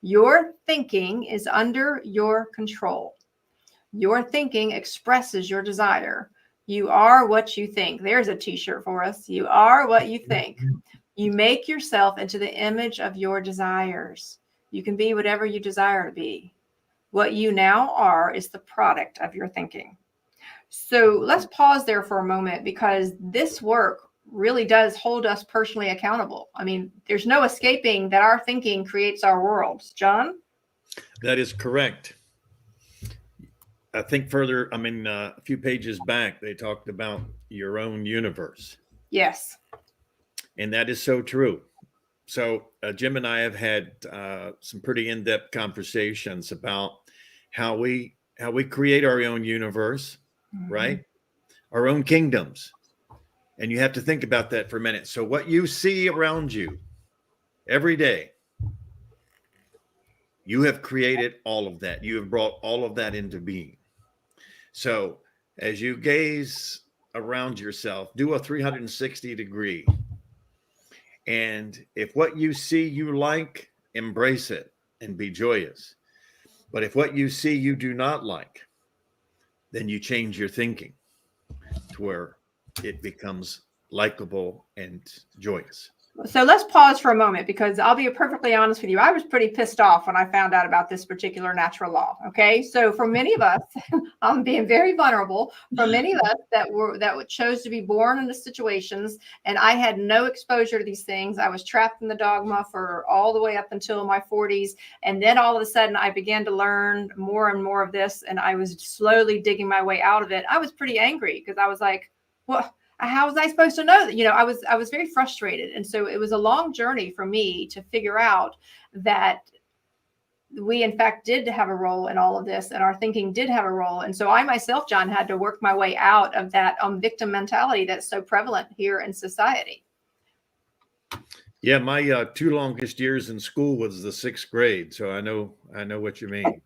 Your thinking is under your control. Your thinking expresses your desire. You are what you think. There's a t-shirt for us. You are what you think. You make yourself into the image of your desires. You can be whatever you desire to be. What you now are is the product of your thinking. So let's pause there for a moment because this work really does hold us personally accountable. I mean, there's no escaping that our thinking creates our worlds. John? That is correct. I think further, a few pages back, they talked about your own universe. Yes. And that is so true. So Jim and I have had some pretty in-depth conversations about how we create our own universe, right? Our own kingdoms. And you have to think about that for a minute. So what you see around you every day, you have created all of that. You have brought all of that into being. So as you gaze around yourself, do a 360 degree. And if what you see you like, embrace it and be joyous. But if what you see you do not like, then you change your thinking to where it becomes likable and joyous. So let's pause for a moment because I'll be perfectly honest with you. I was pretty pissed off when I found out about this particular natural law. Okay. So for many of us, I'm being very vulnerable. For many of us that chose to be born into situations, and I had no exposure to these things. I was trapped in the dogma for all the way up until my 40s. And then all of a sudden I began to learn more and more of this. And I was slowly digging my way out of it. I was pretty angry because I was like, what? How was I supposed to know that? I was very frustrated. And so it was a long journey for me to figure out that we, in fact, did have a role in all of this and our thinking did have a role. And so I myself, John, had to work my way out of that victim mentality that's so prevalent here in society. Yeah, my 2 longest years in school was the 6th grade. So I know what you mean.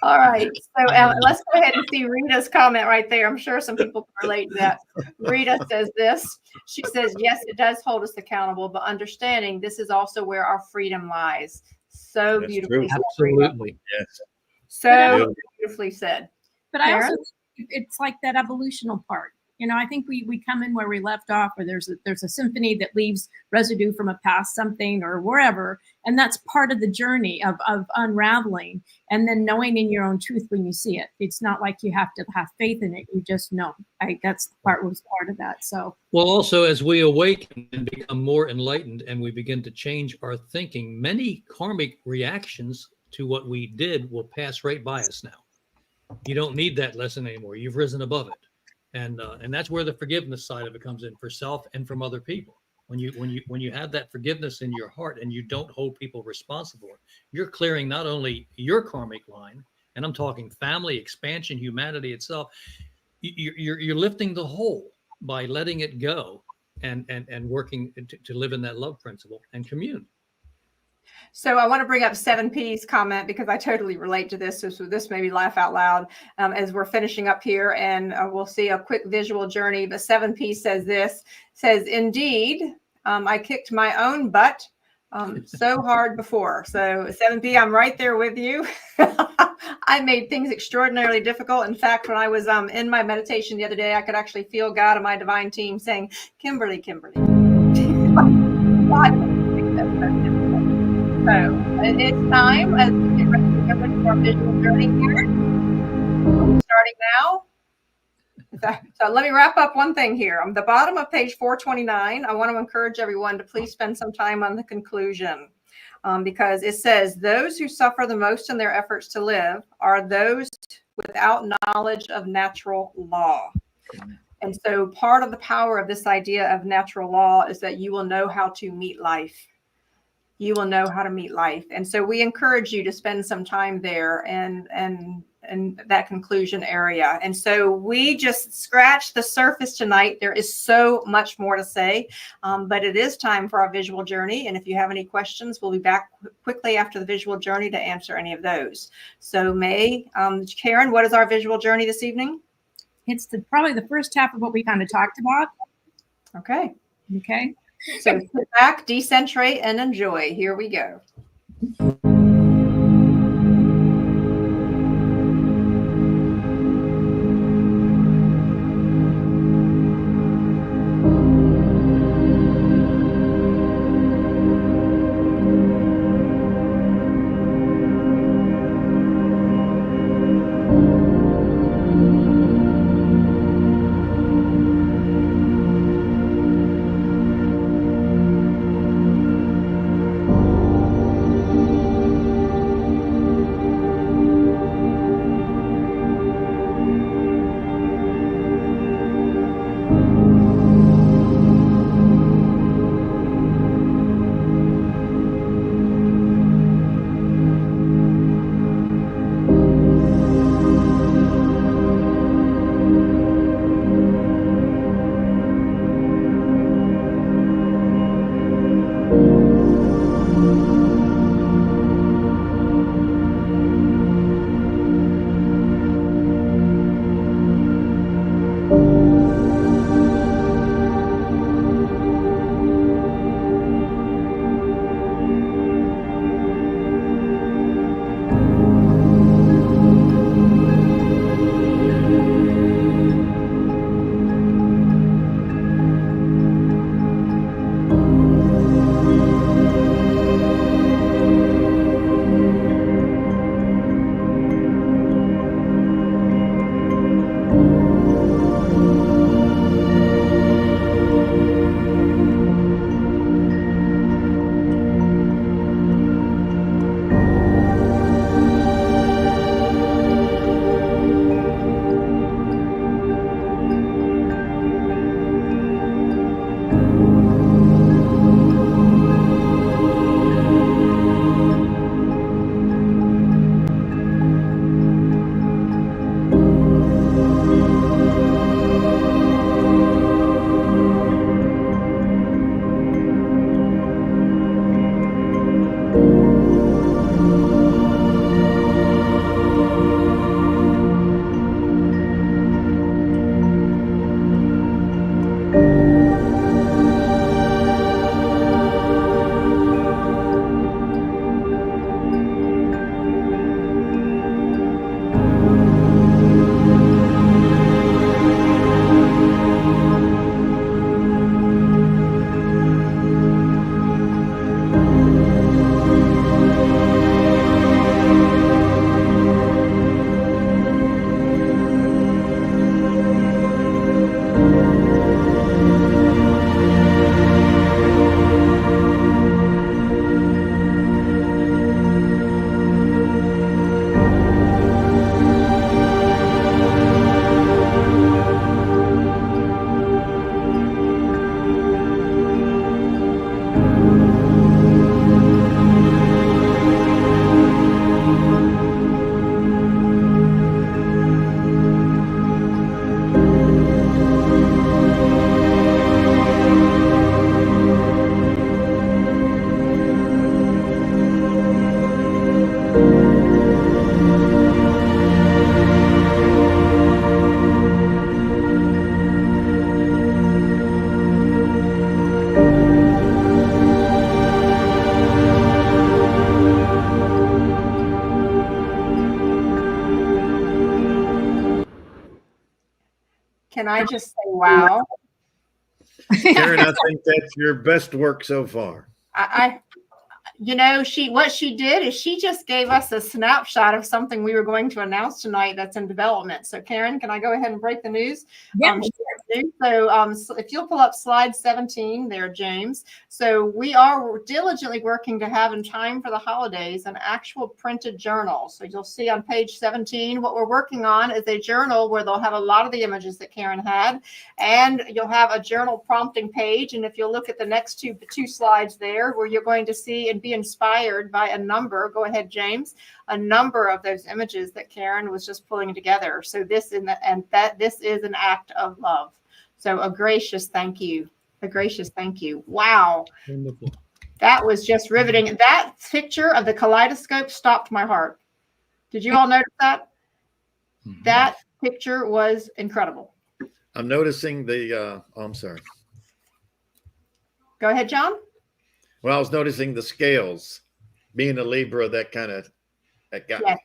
All right. So let's go ahead and see Rita's comment right there. I'm sure some people can relate to that. Rita says this. She says, yes, it does hold us accountable, but understanding this is also where our freedom lies. So That's beautifully true. said. Absolutely. Yes. So beautifully said. But I also, it's like that evolutional part. You know, I think we come in where we left off, where there's a symphony that leaves residue from a past something or wherever, and that's part of the journey of unraveling, and then knowing in your own truth when you see it. It's not like you have to have faith in it; you just know. That's was part of that. So, well, also as we awaken and become more enlightened, and we begin to change our thinking, many karmic reactions to what we did will pass right by us now. You don't need that lesson anymore. You've risen above it. And that's where the forgiveness side of it comes in for self and from other people. When you have that forgiveness in your heart and you don't hold people responsible, you're clearing not only your karmic line, and I'm talking family, expansion, humanity itself. You're lifting the whole by letting it go and working to live in that love principle and commune. So I want to bring up 7P's comment because I totally relate to this. So this made me laugh out loud as we're finishing up here, and we'll see a quick visual journey. But 7P says this, says, indeed, I kicked my own butt so hard before. So 7P, I'm right there with you. I made things extraordinarily difficult. In fact, when I was in my meditation the other day, I could actually feel God and my divine team saying, Kimberly, Kimberly. So it's time as we get ready to go into our visual journey here. Starting now. So let me wrap up one thing here. On the bottom of page 429, I want to encourage everyone to please spend some time on the conclusion because it says, those who suffer the most in their efforts to live are those without knowledge of natural law. And so part of the power of this idea of natural law is that you will know how to meet life. You will know how to meet life. And so we encourage you to spend some time there and that conclusion area. And so we just scratched the surface tonight. There is so much more to say, but it is time for our visual journey. And if you have any questions, we'll be back quickly after the visual journey to answer any of those. So Karen, what is our visual journey this evening? it's probably the first half of what we kind of talked about. Okay. Okay. So sit back, decentrate, and enjoy. Here we go. I just say, wow. Karen, I think that's your best work so far. What she did is she just gave us a snapshot of something we were going to announce tonight that's in development. So Karen, can I go ahead and break the news? Yeah. So if you'll pull up slide 17 there, James. So we are diligently working to have in time for the holidays an actual printed journal. So you'll see on page 17, what we're working on is a journal where they'll have a lot of the images that Karen had, and you'll have a journal prompting page. And if you'll look at the next two slides there, where you're going to see and be inspired by a number, go ahead, James, a number of those images that Karen was just pulling together. So this is an act of love. So a gracious thank you. A gracious thank you. Wow. Wonderful. That was just riveting. That picture of the kaleidoscope stopped my heart. Did you all notice that? Mm-hmm. That picture was incredible. I'm noticing I'm sorry. Go ahead, John. Well, I was noticing the scales. Being a Libra, that got me.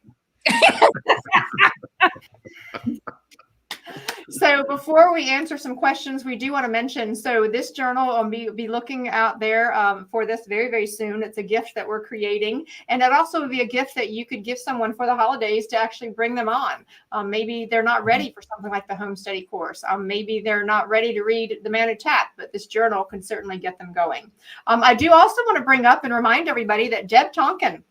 So before we answer some questions, we do want to mention, so this journal, I'll be looking out there for this very, very soon. It's a gift that we're creating. And it also would be a gift that you could give someone for the holidays to actually bring them on. Maybe they're not ready for something like the home study course. Maybe they're not ready to read The Man Who Tapped, but this journal can certainly get them going. I do also want to bring up and remind everybody that Deb Tonkin,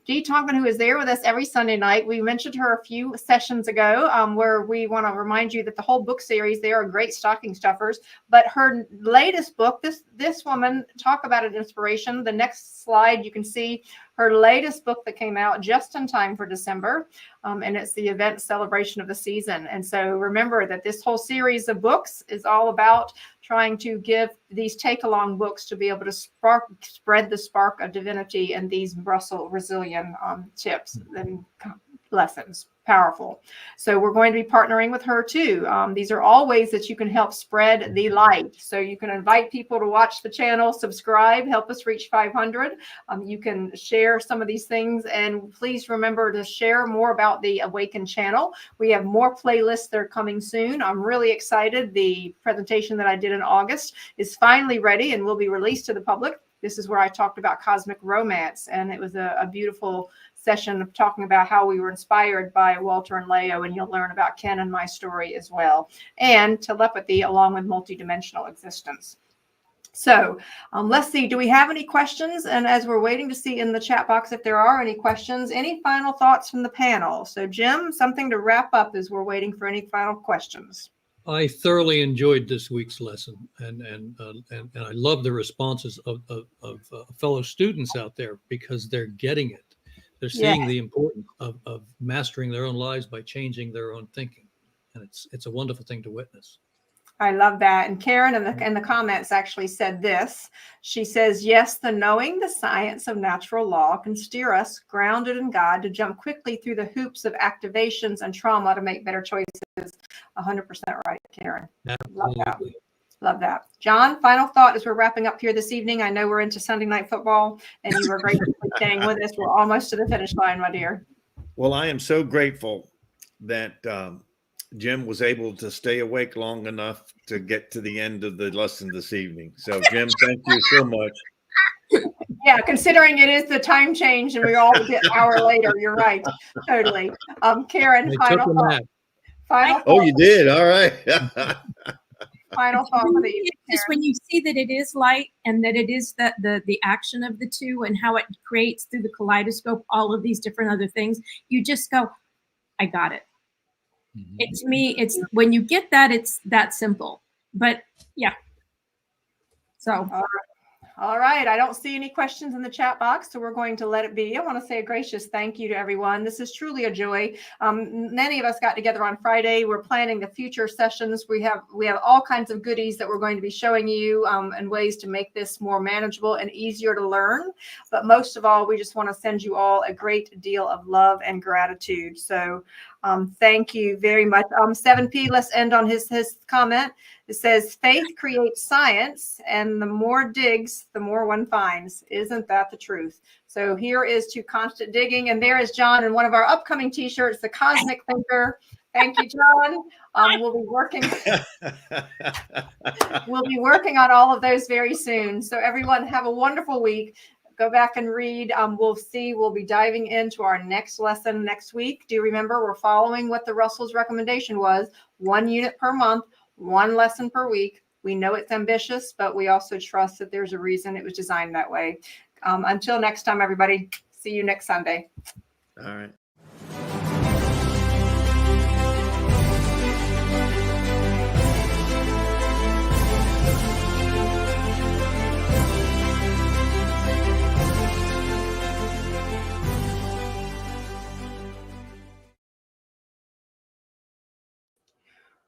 Dee Tonkin, who is there with us every Sunday night, we mentioned her a few sessions ago, where we want to remind you that the whole book series, they are great stocking stuffers. But her latest book, this woman, talk about an inspiration. The next slide, you can see her latest book that came out just in time for December, and it's the event celebration of the season. And so remember that this whole series of books is all about trying to give these take-along books to be able to spread the spark of divinity and these Russell-Resilient tips and lessons. Powerful. So we're going to be partnering with her too. These are all ways that you can help spread the light. So you can invite people to watch the channel, subscribe, help us reach 500. You can share some of these things, and please remember to share more about the Awaken channel. We have more playlists that are coming soon. I'm really excited. The presentation that I did in August is finally ready and will be released to the public. This is where I talked about cosmic romance, and it was a beautiful session of talking about how we were inspired by Walter and Leo, and you'll learn about Ken and my story as well, and telepathy along with multidimensional existence. So let's see, do we have any questions? And as we're waiting to see in the chat box if there are any questions, any final thoughts from the panel? So Jim, something to wrap up as we're waiting for any final questions. I thoroughly enjoyed this week's lesson, and I love the responses of fellow students out there, because they're getting it. They're seeing the importance of mastering their own lives by changing their own thinking, and it's a wonderful thing to witness. I love that. And Karen in the comments actually said this. She says, yes, the knowing the science of natural law can steer us, grounded in God, to jump quickly through the hoops of activations and trauma to make better choices. 100% right, Karen. Absolutely. Love that. Love that. John, final thought as we're wrapping up here this evening. I know we're into Sunday night football, and you were great for staying with us. We're almost to the finish line, my dear. Well, I am so grateful that Jim was able to stay awake long enough to get to the end of the lesson this evening. So, Jim, thank you so much. Yeah, considering it is the time change and we're all a bit hour later, you're right. Totally. Karen, final thought. Oh, you did? All right. Final thought for the evening, just when you see that it is light and that it is the action of the two and how it creates through the kaleidoscope all of these different other things, you just go, I got it. It's me. It's when you get that, it's that simple. But yeah. So. All right. I don't see any questions in the chat box, so we're going to let it be. I want to say a gracious thank you to everyone. This is truly a joy. Many of us got together on Friday. We're planning the future sessions. We have all kinds of goodies that we're going to be showing you and ways to make this more manageable and easier to learn. But most of all, we just want to send you all a great deal of love and gratitude. So thank you very much. 7P, let's end on his comment. It says, faith creates science, and the more digs, the more one finds. Isn't that the truth? So here is to constant digging. And there is John in one of our upcoming t-shirts, the Cosmic Thinker. Thank you, John. We'll be working on all of those very soon. So everyone have a wonderful week. Go back and read. We'll be diving into our next lesson next week. Do remember we're following what the Russell's recommendation was: 1 unit per month, 1 lesson per week. We know it's ambitious, but we also trust that there's a reason it was designed that way. Until next time, everybody, see you next Sunday. All right.